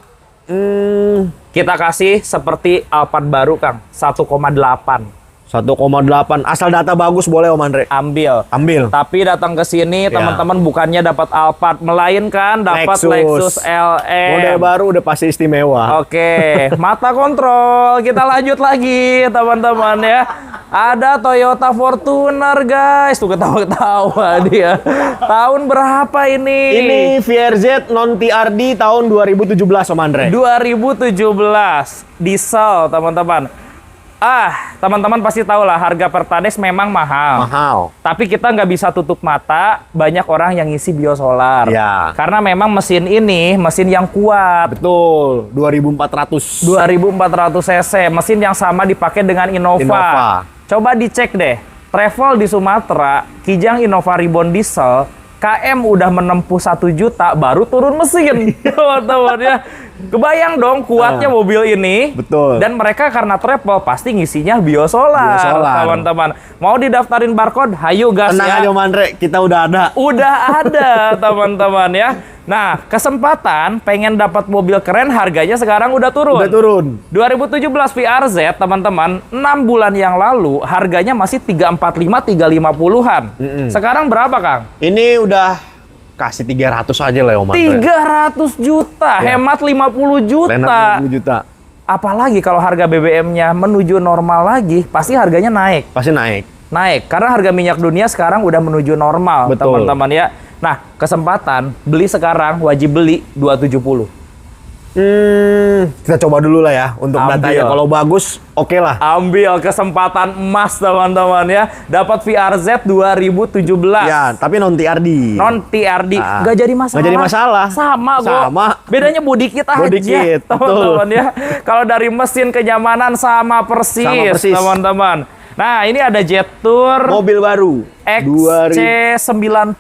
Kita kasih seperti Alphard baru, Kang. 1,8. 1,8. Asal data bagus boleh, Om Andre. Ambil. Ambil. Tapi datang ke sini, teman-teman bukannya dapat Alphard, melainkan dapat Lexus LM. Model baru udah pasti istimewa. Oke, mata kontrol. Kita lanjut lagi, teman-teman ya. Ada Toyota Fortuner, guys. Tuh ketawa-ketawa dia. Tahun berapa ini? Ini VRZ non TRD tahun 2017, Om Andre. 2017. Diesel, teman-teman. Teman-teman pasti tahu lah, harga Pertades memang mahal. Mahal. Tapi kita nggak bisa tutup mata, banyak orang yang ngisi biosolar. Ya. Karena memang mesin ini, mesin yang kuat. Betul, 2400. 2400 cc, mesin yang sama dipakai dengan Innova. Coba dicek deh, travel di Sumatera, Kijang Innova Reborn Diesel, KM udah menempuh 1 juta, baru turun mesin. Teman-teman ya. Kebayang dong kuatnya mobil ini. Betul. Dan mereka karena travel pasti ngisinya biosolar. Teman-teman. Mau didaftarin barcode? Hayu gas. Tenang ya. aja, Om Andre, kita udah ada. Udah ada, teman-teman ya. Nah, kesempatan pengen dapat mobil keren, harganya sekarang udah turun. Udah turun. 2017 VRZ, teman-teman, 6 bulan yang lalu harganya masih 345, 350-an. Sekarang berapa, Kang? Ini udah kasih 300 aja lah, Om Andre. 300 juta, hemat 50 juta. Enak 50 juta. Apalagi kalau harga BBM-nya menuju normal lagi, pasti harganya naik. Pasti naik. Naik, karena harga minyak dunia sekarang udah menuju normal, Betul. teman-teman ya. Nah, kesempatan beli sekarang wajib beli 270. Kita coba dulu lah ya untuk Ambil. datanya. Kalau bagus, oke lah. Ambil kesempatan emas teman-teman ya. Dapat VRZ 2017. Ya, tapi non TRD. Non TRD. Ah. Nggak jadi masalah. Nggak jadi masalah. Sama kok. Sama. Bedanya bodi kit aja. Bodi kit, teman-teman ya. Kalau dari mesin kenyamanan sama persis, Sama persis. teman-teman. Nah, ini ada Jetour Mobil baru. XC90.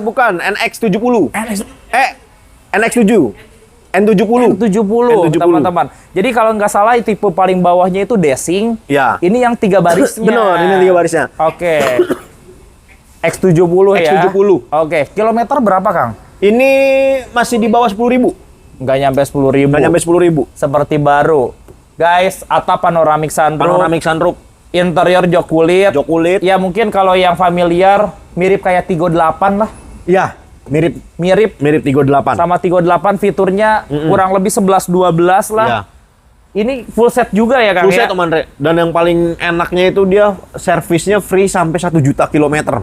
Bukan, NX70. NX7. N70. N70, teman-teman. Jadi kalau nggak salah tipe paling bawahnya itu Desing. Ya. Ini yang 3 barisnya. Benar, ini 3 barisnya. Oke. X70 ya. X70. Oke. Kilometer berapa, Kang? Ini masih di bawah 10.000. Nggak nyampe 10.000. Nggak nyampe 10.000. Seperti baru. Guys, atap panoramic sunroof. Panoramic sunroof. Interior jok kulit. Jok kulit. Ya mungkin kalau yang familiar mirip kayak Tigo 8 lah. Ya, mirip Tigo 8. Sama Tigo 8 fiturnya kurang lebih 11-12 lah. Ya. Ini full set juga ya, Kang? Full set, Om Andre. Dan yang paling enaknya itu dia servisnya free sampai 1 juta kilometer.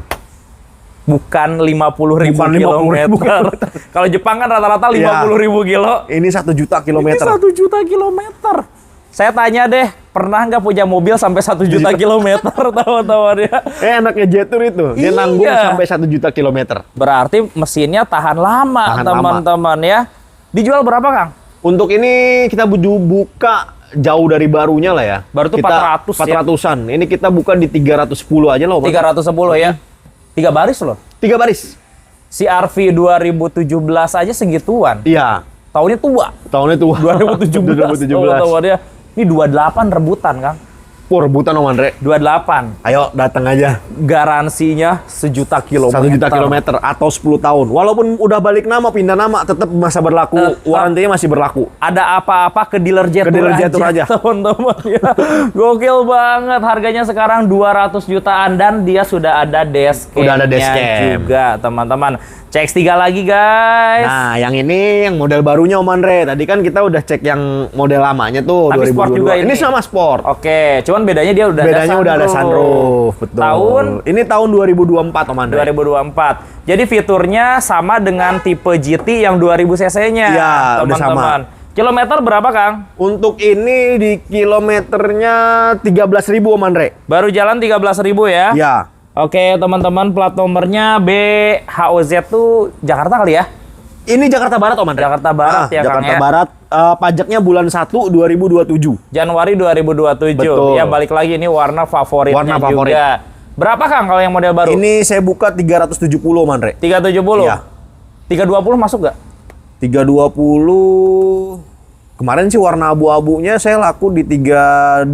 Bukan 50.000 Bukan 50.000 kilometer. Kalau Jepang kan rata-rata 50.000 kilo. Ini 1 juta kilometer. Ini 1 juta kilometer. Saya tanya deh, pernah nggak punya mobil sampai 1 juta kilometer, teman-teman ya? Enaknya Jetour itu, dia Iya. nanggung sampai 1 juta kilometer. Berarti mesinnya tahan lama, Tahan teman-teman ya. Dijual berapa, Kang? Untuk ini kita buka jauh dari barunya lah ya. Baru tuh kita 400 ya? 400-an. Ini kita buka di 310 aja loh. 310 ya. 3 baris loh. 3 baris. CR-V 2017 aja segituan. Iya. Tahunnya tua. Tahunnya tua. 2017. 2017. Teman-teman ya. Ini 28 rebutan, Kang. Wah, rebutan Om Andre. 28. Ayo datang aja. Garansinya 1 juta kilometer. 1 juta kilometer atau 10 tahun. Walaupun udah balik nama, pindah nama, tetap masa berlaku. Tetap. Warantinya masih berlaku. Ada apa-apa ke dealer Jetour Ke dealer Jetour aja. teman-teman ya. Gokil banget. Harganya sekarang 200 jutaan dan dia sudah ada dashcam. Udah ada dashcam juga, teman-teman. CX-3 lagi, guys. Nah, yang ini yang model barunya Om Andre. Tadi kan kita udah cek yang model lamanya tuh. Tapi 2022. sport juga ini. Ini sama sport. Oke, cuman bedanya dia udah Udah ada sunroof. Betul. Tahun ini tahun 2024 Om Andre. 2024. Jadi fiturnya sama dengan tipe GT yang 2000 cc-nya. Iya, udah teman-teman. Kilometer berapa, Kang? Untuk ini di kilometernya 13.000 Om Andre. Baru jalan 13.000 ya? Ya. Oke, teman-teman, plat nomornya BHOZ tuh Jakarta kali ya? Ini Jakarta Barat Om Andre. Jakarta Barat ya, Kang Jakarta ya? Barat. Pajaknya bulan 1 2027. Januari 2027. Betul. Ya, balik lagi ini warna favoritnya Warna favorit. juga. Berapa, Kang, kalau yang model baru? Ini saya buka 370 Om Andre. 370? Iya. 320 masuk nggak? 320. Kemarin sih warna abu-abunya saya laku di 325.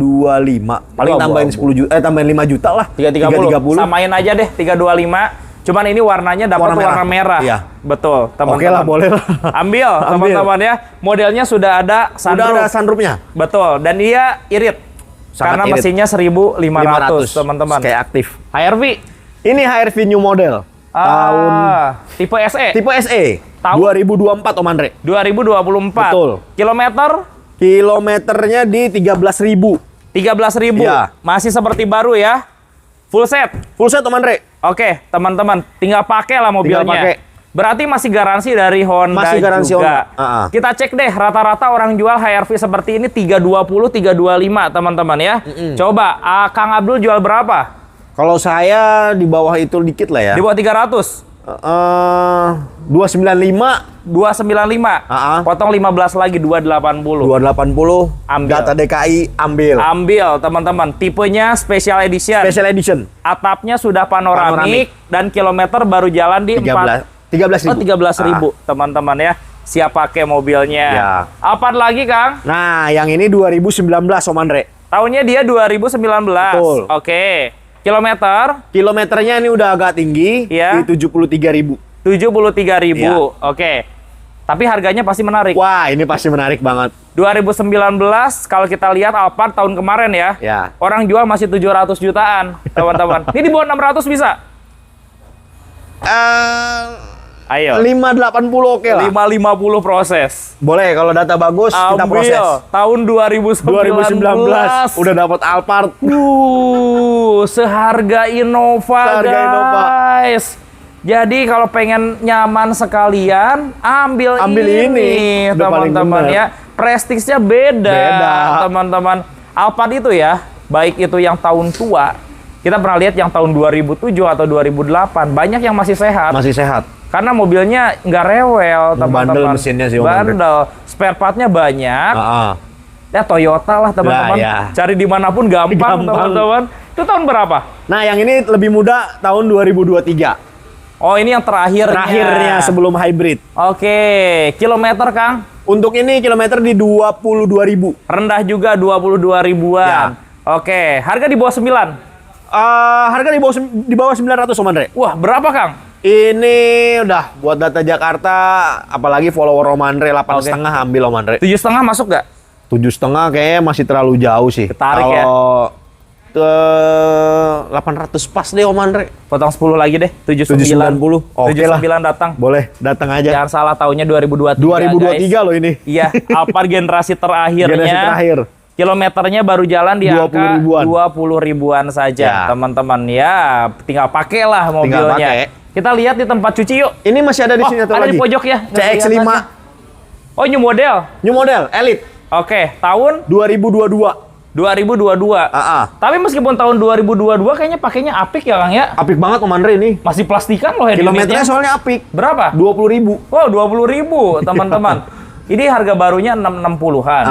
Paling Oh, tambahin abu-abu. 10 juta, tambahin 5 juta lah. 330. Samain aja deh 325. Cuman ini warnanya dapat warna merah. Iya. Betul, teman-teman. Oke lah, boleh lah. Ambil, teman-teman ya. Modelnya sudah ada sunroof. Udah ada sunroofnya. Betul, dan dia irit. Sangat Karena irit. mesinnya 1500, teman-teman. Kayak aktif. HRV. Ini HRV new model. Tahun Tipe SE. tipe SE. Tahun? 2024 Om Andre. 2024. Betul. Kilometer Kilometernya di 13.000. 13.000. Iya. Masih seperti baru ya. Full set. Full set Om Andre. Oke, teman-teman, tinggal pakai lah mobilnya. Tinggal pakai. Berarti masih garansi dari Honda Masih garansi juga. Honda. Kita cek deh, rata-rata orang jual HRV seperti ini 320, 325, teman-teman ya. Coba, Kang Abdul jual berapa? Kalau saya di bawah itu dikit lah ya. Di bawah 300. 295, 295. Potong 15 lagi, 280. 280. Ambil. Data DKI ambil. Ambil, teman-teman. Tipenya Special Edition. Special edition. Atapnya sudah panoramik dan kilometer baru jalan di 13.000. 13.000, teman-teman ya. Siap pakai mobilnya. Ya. Apa lagi, Kang? Nah, yang ini 2019 Om Andre. Tahunnya dia 2019. Betul. Oke. Kilometer Kilometernya ini udah agak tinggi, Iya. di 73.000. 73.000. Iya. Oke. Tapi harganya pasti menarik. Wah, ini pasti menarik banget. 2019 kalau kita lihat Alphard tahun kemarin ya. Ya. Orang jual masih 700 jutaan, teman-teman. Ini di bawah 600 bisa? Ayo. 580 oke lah. 550 proses. Boleh kalau data bagus kita proses. Tahun 2019. 2019 udah dapat Alphard. Seharga Innova, Seharga Innova. guys. Jadi kalau pengen nyaman sekalian, ambil ini Udah paling teman-teman bener. ya. Prestige-nya beda, teman-teman. Alphard itu ya, baik itu yang tahun tua, kita pernah lihat yang tahun 2007 atau 2008, banyak yang masih sehat. Masih sehat. Karena mobilnya nggak rewel, teman-teman. Bandel mesinnya sih, Om Andre. Bandel. Spare part-nya banyak. Ya Toyota lah, teman-teman. Ya. Cari dimanapun gampang, teman-teman. Itu tahun berapa? Nah, yang ini lebih muda, tahun 2023. Oh, ini yang terakhirnya. Terakhirnya sebelum hybrid. Oke, kilometer, Kang? Untuk ini kilometer di 22.000. Rendah juga 22 ribuan. Ya. Oke, harga di bawah 9. Harga di bawah 900, Om Andre. Wah, berapa, Kang? Ini udah buat data Jakarta, apalagi follower Om Andre 8,5 ambil Om Andre. 7,5 masuk nggak? 7,5 kayaknya masih terlalu jauh sih. Ketarik ya? Kalau ke 800 pas deh Om Andre. Potong 10 lagi deh, 790. Oke lah. 79 datang. Boleh, datang aja. Jangan salah, tahunnya 2023. 2023 guys. loh ini. Iya, Alphard generasi terakhirnya. Generasi terakhir. Kilometernya baru jalan di 20 angka ribuan. 20 ribuan saja, Ya. teman-teman. Ya, tinggal pakai lah mobilnya. pakai. Kita lihat di tempat cuci yuk. Ini masih ada di sini atau ada lagi? di pojok ya. Nggak CX-5 kelihatan. Oh, new model. new model Elite Oke, tahun 2022. 2022. Tapi meskipun tahun 2022 kayaknya pakainya apik ya, Kang ya. Apik banget Om Andre ini. Masih plastikan loh Kilometernya soalnya apik. Berapa? 20.000. Wow, 20.000, teman-teman. Ini harga barunya 660-an.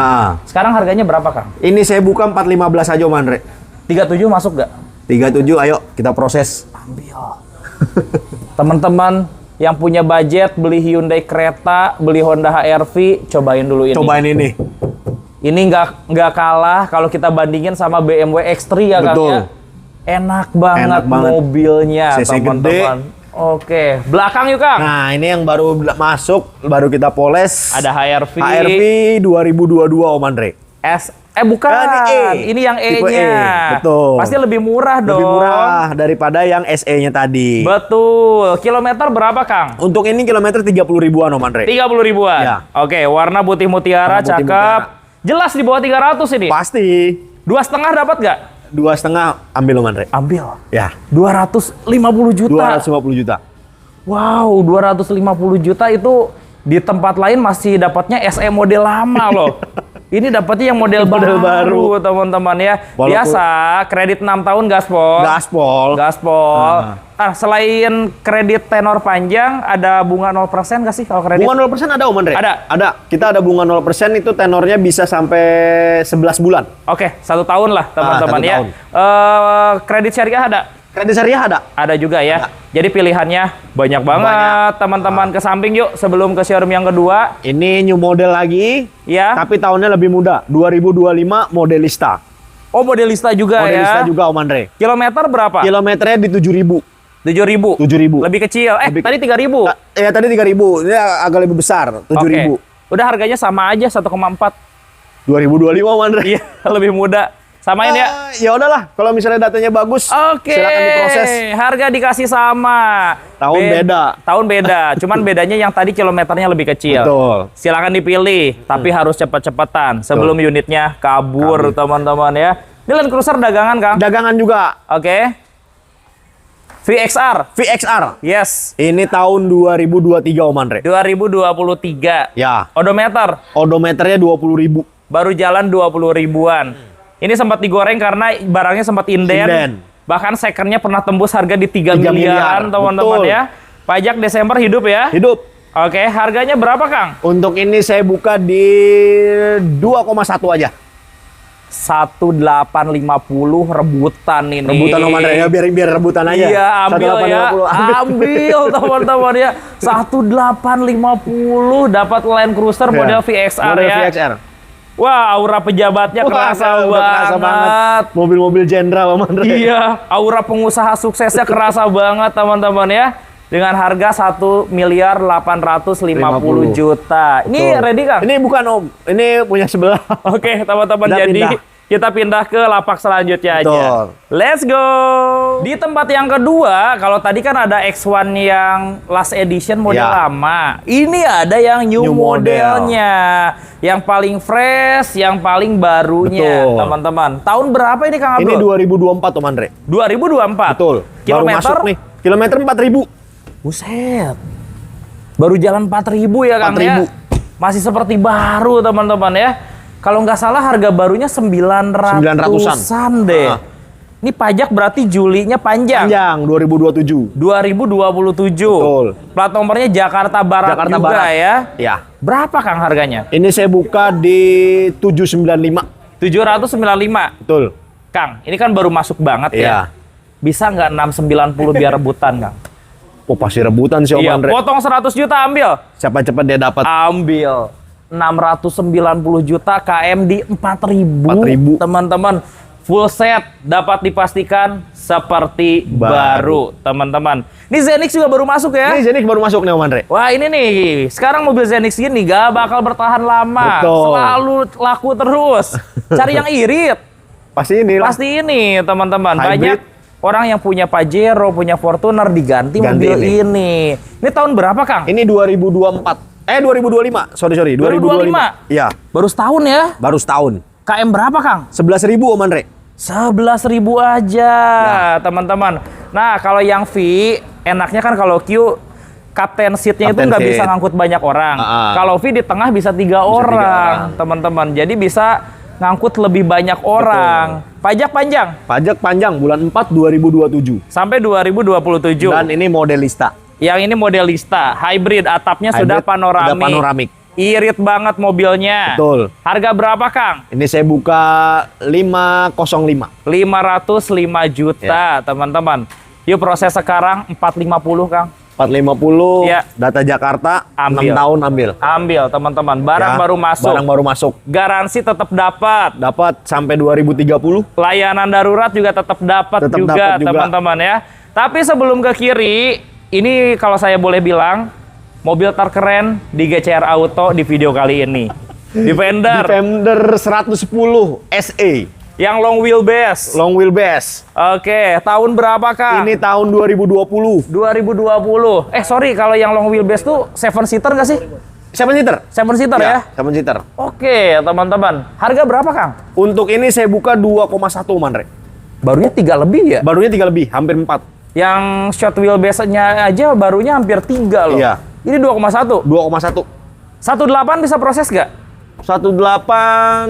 Sekarang harganya berapa, Kang? Ini saya buka 415 aja Om Andre. 37 masuk nggak? 37, ayo kita proses. Ambil. Teman-teman yang punya budget beli Hyundai Creta, beli Honda HR-V, cobain dulu ini. Cobain ini. Ini nggak kalah kalau kita bandingin sama BMW X3 ya, Kang Betul. ya. Enak banget mobilnya, CC teman-teman. Oke, belakang yuk, Kang. Nah, ini yang baru masuk, baru kita poles. Ada HRV. HRV 2022 Om Andre. Bukan. Ini yang Tipe E-nya. Betul. Pasti lebih murah dong. Lebih murah daripada yang SE-nya tadi. Betul. Kilometer berapa, Kang? Untuk ini kilometer 30 ribuan Om Andre. 30 ribuan. Ya. Oke, warna putih mutiara, Warna putih cakep. mutiara. Jelas di bawah 300 ini. Pasti. 2,5 dapat nggak? 2,5 ambil Om Andre. Ambil. Ya. 250 juta. 250 juta. Wow, 250 juta itu di tempat lain masih dapatnya SE model lama loh. Ini dapatnya yang model baru, teman-teman ya. Biasa kredit 6 tahun gaspol. Gaspol. Selain kredit tenor panjang, ada bunga 0% nggak sih kalau kredit? Bunga 0% ada Om Andre? Ada. Kita ada bunga 0%, itu tenornya bisa sampai 11 bulan. Oke, 1 tahun lah teman-teman 1 ya. tahun. Kredit syariah ada? Kredit syariah ada? Ada juga ya. Ada. Jadi pilihannya banyak banget, teman-teman. Ke samping yuk sebelum ke showroom yang kedua. Ini new model lagi, Ya. tapi tahunnya lebih muda. 2025 Modelista. Oh, Modelista juga Modelista ya. juga Om Andre. Kilometer berapa? Kilometernya di 7.000. 7.000. 7.000. Lebih kecil. Tadi 3.000. Ya tadi 3.000. Ini agak lebih besar, 7.000. Udah harganya sama aja 1,4. 2025 Om Andre. Iya, lebih muda. Samain ya. Ya udahlah, kalau misalnya datanya bagus, Oke. silakan diproses. Harga dikasih sama. Tahun beda. Tahun beda. Cuman bedanya yang tadi kilometernya lebih kecil. Betul. Silakan dipilih, tapi harus cepet-cepetan sebelum unitnya kabur, teman-teman ya. Ini Land Cruiser dagangan, Kang. Dagangan juga. Oke. VXR. VXR. Yes. Ini tahun 2023 Om Andre. 2023. Ya. Odometer. Odometernya 20.000. Baru jalan 20 ribuan. Ini sempat digoreng karena barangnya sempat inden. Bahkan secondnya pernah tembus harga di 3 miliaran, teman-teman ya. Pajak Desember hidup ya. Hidup. Oke, harganya berapa, Kang? Untuk ini saya buka di 2,1 aja. 1850 rebutan ini. Rebutan Om Andre ya, biar rebutan aja. Iya, ambil ya. 1850. Ambil teman-teman ya. 1850 dapat Land Cruiser model VXR model ya. VXR. Wah, aura pejabatnya kerasa banget. Mobil-mobil jenderal Om Andre. Iya, aura pengusaha suksesnya kerasa banget teman-teman ya. Dengan harga 1.850 juta. Ini ready, Kang? Ini bukan Om, ini punya sebelah. Oke, teman-teman, Kita jadi pindah. kita pindah ke lapak selanjutnya aja. Betul. Let's go. Di tempat yang kedua, kalau tadi kan ada X1 yang last edition model Ya. lama. Ini ada yang new modelnya. Yang paling fresh, yang paling barunya, Betul. teman-teman. Tahun berapa ini, Kang Abdul? Ini 2024 Om Andre. 2024. Betul. Baru Kilometer masuk nih. Kilometer 4.000. Buset. Baru jalan 4.000 ya Kang 4.000. ya. Masih seperti baru teman-teman ya. Kalau nggak salah harga barunya 900-an deh. Ini pajak berarti Julinya panjang. Panjang 2027. 2027. Betul. Plat nomornya Jakarta Barat Jakarta juga Barat. ya. Ya. Berapa Kang harganya? Ini saya buka di 795. 795. Betul. Kang, ini kan baru masuk banget Iya. ya. Bisa nggak 690 biar rebutan Kang? Oh pasti rebutan sih Om Iya, Andre. potong 100 juta ambil. Siapa cepat dia dapat. Ambil. 690 juta KM di 4.000. 4.000. Teman-teman, full set dapat dipastikan seperti baru, teman-teman. Ini Zenix juga baru masuk ya. Ini Zenix baru masuk nih Om Andre. Wah, ini nih. Sekarang mobil Zenix gini gak bakal bertahan lama. Betul. Selalu laku terus. Cari yang irit. Pasti ini lah. Pasti ini, teman-teman. Hybrid. Banyak orang yang punya Pajero, punya Fortuner diganti Ganti mobil ini. Ini tahun berapa, Kang? Ini 2024. 2025. Sorry. 2025. Iya. Baru setahun ya. Baru setahun. KM berapa, Kang? 11.000 Om Andre. 11.000 aja, teman-teman. Nah, kalau yang V, enaknya kan kalau Q, captain seat-nya itu Captain nggak seat. bisa ngangkut banyak orang. Kalau V di tengah bisa 3 orang, teman-teman. Jadi bisa ngangkut lebih banyak orang. Pajak panjang Pajak panjang bulan 4 2027. sampai 2027. Dan ini modelista. Yang ini modelista, hybrid, atapnya sudah Hybrid, panoramik. sudah panoramik. Irit banget mobilnya. Betul. Harga berapa, Kang? Ini saya buka 505. 505 juta, teman-teman. Yuk proses sekarang 450, Kang. 450 Iya. data Jakarta. Ambil. 6 tahun ambil. Ambil, teman-teman. Barang Ya, baru masuk. Barang baru masuk. Garansi tetap dapat. Dapat sampai 2030. Layanan darurat juga tetap dapat Tetap juga, dapat juga. teman-teman ya. Tapi sebelum ke kiri, ini kalau saya boleh bilang, mobil terkeren di GCR Auto di video kali ini. Defender Defender 110 SE. yang long wheelbase. Long wheelbase. Oke, tahun berapa, Kang? Ini tahun 2020. 2020. Sorry, kalau yang long wheelbase tuh 7 seater nggak sih? 7 seater. 7 seater ya? 7 seater. Oke, teman-teman. Harga berapa, Kang? Untuk ini saya buka 2,1 Mandre. Barunya 3 lebih ya? Barunya 3 lebih, hampir 4. Yang short wheelbase-nya aja barunya hampir 3 loh. Iya. Ini 2,1. 2,1. 1.8 bisa proses nggak? 18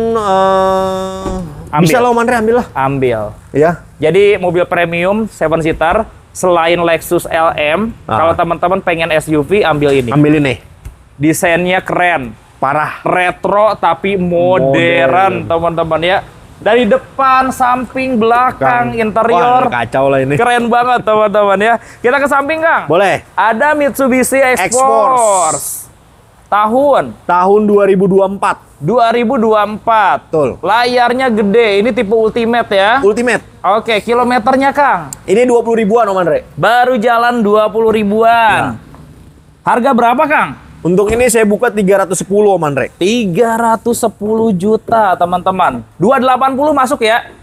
Ambil. bisa loh Mandre, ambil lah. Ambil. Ya. Jadi mobil premium 7 seater selain Lexus LM, kalau teman-teman pengen SUV ambil ini. Ambil ini. Desainnya keren, Parah. retro tapi modern, teman-teman ya. Dari depan, samping, belakang, interior. Wah, kacau lah ini. Keren banget, teman-teman ya. Kita ke samping, Kang. Boleh. Ada Mitsubishi X-Force. Tahun 2024. 2024. Betul. Layarnya gede. Ini tipe Ultimate ya. Ultimate. Oke, kilometernya, Kang. Ini 20 ribuan Om Andre. Baru jalan 20 ribuan. Harga berapa, Kang? Untuk ini saya buka 310 Om Andre. 310 juta, teman-teman. 280 masuk ya?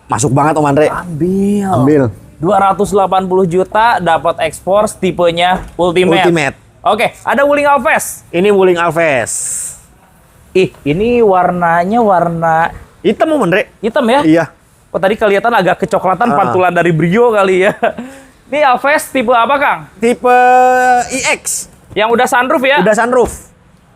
Masuk banget Om Andre. Ambil. Ambil. 280 juta dapat X-Force tipenya Ultimate. Ultimate. Oke, ada Wuling Alves. Ini Wuling Alves. Ih, ini warnanya warna Hitam Om Andre. hitam ya? Iya. Oh, tadi kelihatan agak kecoklatan pantulan dari Brio kali ya. Ini Alves tipe apa, Kang? Tipe iX. Yang udah sunroof ya? Udah sunroof.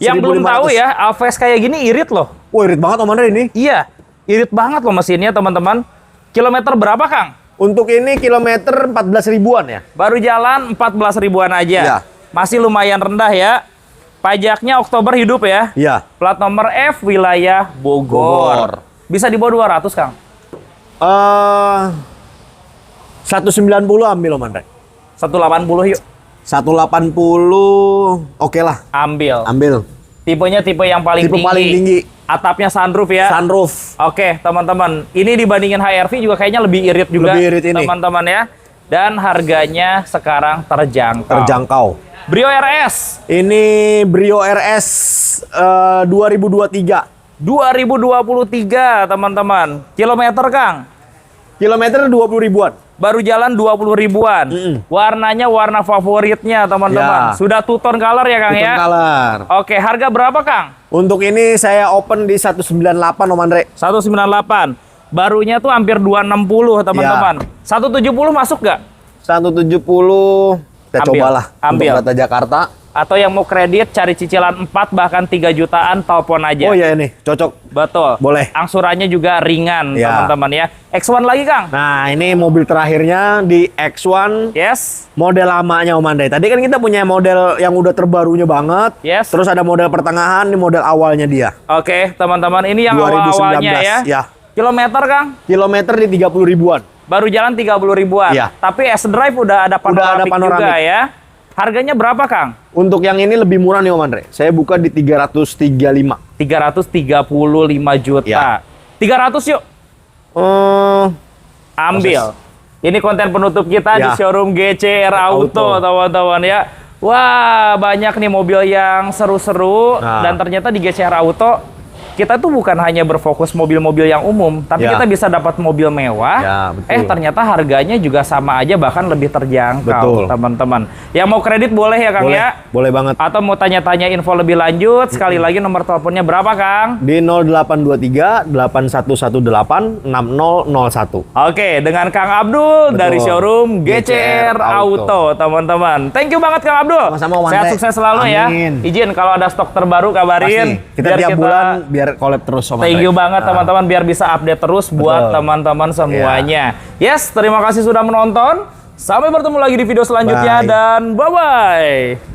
Yang belum 1500. tahu ya, Alves kayak gini irit loh. Wah, irit banget Om Andre ini. Iya, irit banget loh mesinnya, teman-teman. Kilometer berapa, Kang? Untuk ini kilometer 14 ribuan ya. Baru jalan 14 ribuan aja. Iya. Masih lumayan rendah ya. Pajaknya Oktober hidup ya. Iya. Plat nomor F wilayah Bogor. Bisa di bawah 200, Kang. 190 ambil Om Andre. 180 yuk. 180 oke lah. Ambil. Ambil. Tipenya tipe yang paling Tipe tinggi. paling tinggi. Atapnya sunroof ya. Sunroof. Oke, teman-teman. Ini dibandingin HRV juga kayaknya lebih irit juga. Lebih irit ini. Teman-teman ya. Dan harganya sekarang terjangkau. Terjangkau. Brio RS. Ini Brio RS 2023. 2023, teman-teman. Kilometer, Kang. Kilometer 20 ribuan. Baru jalan 20 ribuan. Warnanya warna favoritnya, teman-teman. Ya. Sudah two-tone color ya, Kang Hitam ya? color. Oke, harga berapa, Kang? Untuk ini saya open di 198 Om Andre. 198. Barunya tuh hampir 260, teman-teman. 170 masuk nggak? 170 kita cobalah untuk data Jakarta. Atau yang mau kredit cari cicilan 4 bahkan 3 jutaan telepon aja. Oh ya ini cocok. Betul. Boleh. Angsurannya juga ringan Ya. teman-teman ya. X1 lagi Kang. Nah ini mobil terakhirnya di X1. Yes. Model lamanya Om Andre. Tadi kan kita punya model yang udah terbarunya banget. Yes. Terus ada model pertengahan, ini model awalnya dia. Oke teman-teman, ini yang 2019 awal-awalnya ya. ya. Kilometer Kang? Kilometer di 30 ribuan. Baru jalan 30 ribuan. Iya. Tapi S-Drive udah ada panoramik juga ya. Harganya berapa Kang? Untuk yang ini lebih murah nih Om Andre. Saya buka di 335. 335 juta. Ya. 300 yuk. Ambil. Ini konten penutup kita di Ya. showroom GCR Auto, teman-teman ya. Wah, banyak nih mobil yang seru-seru. Nah. Dan ternyata di GCR Auto kita tuh bukan hanya berfokus mobil-mobil yang umum, tapi Ya. kita bisa dapat mobil mewah. Ya, betul. Ternyata harganya juga sama aja, bahkan lebih terjangkau, Betul. teman-teman. Yang mau kredit boleh ya, Kang Boleh, ya? boleh banget. Atau mau tanya-tanya info lebih lanjut, sekali lagi nomor teleponnya berapa, Kang? Di 0823 8118 6001. Oke, dengan Kang Abdul Betul. dari showroom GCR GCR Auto, teman-teman. Thank you banget Kang Abdul. Sama-sama, Om Sehat Andre. sukses selalu ya. Amin. Izin kalau ada stok terbaru kabarin. Pasti. Kita tiap bulan biar collab terus sama Thank you banget teman-teman, biar bisa update terus buat teman-teman semuanya. Yes, terima kasih sudah menonton. Sampai bertemu lagi di video selanjutnya Bye. dan bye-bye.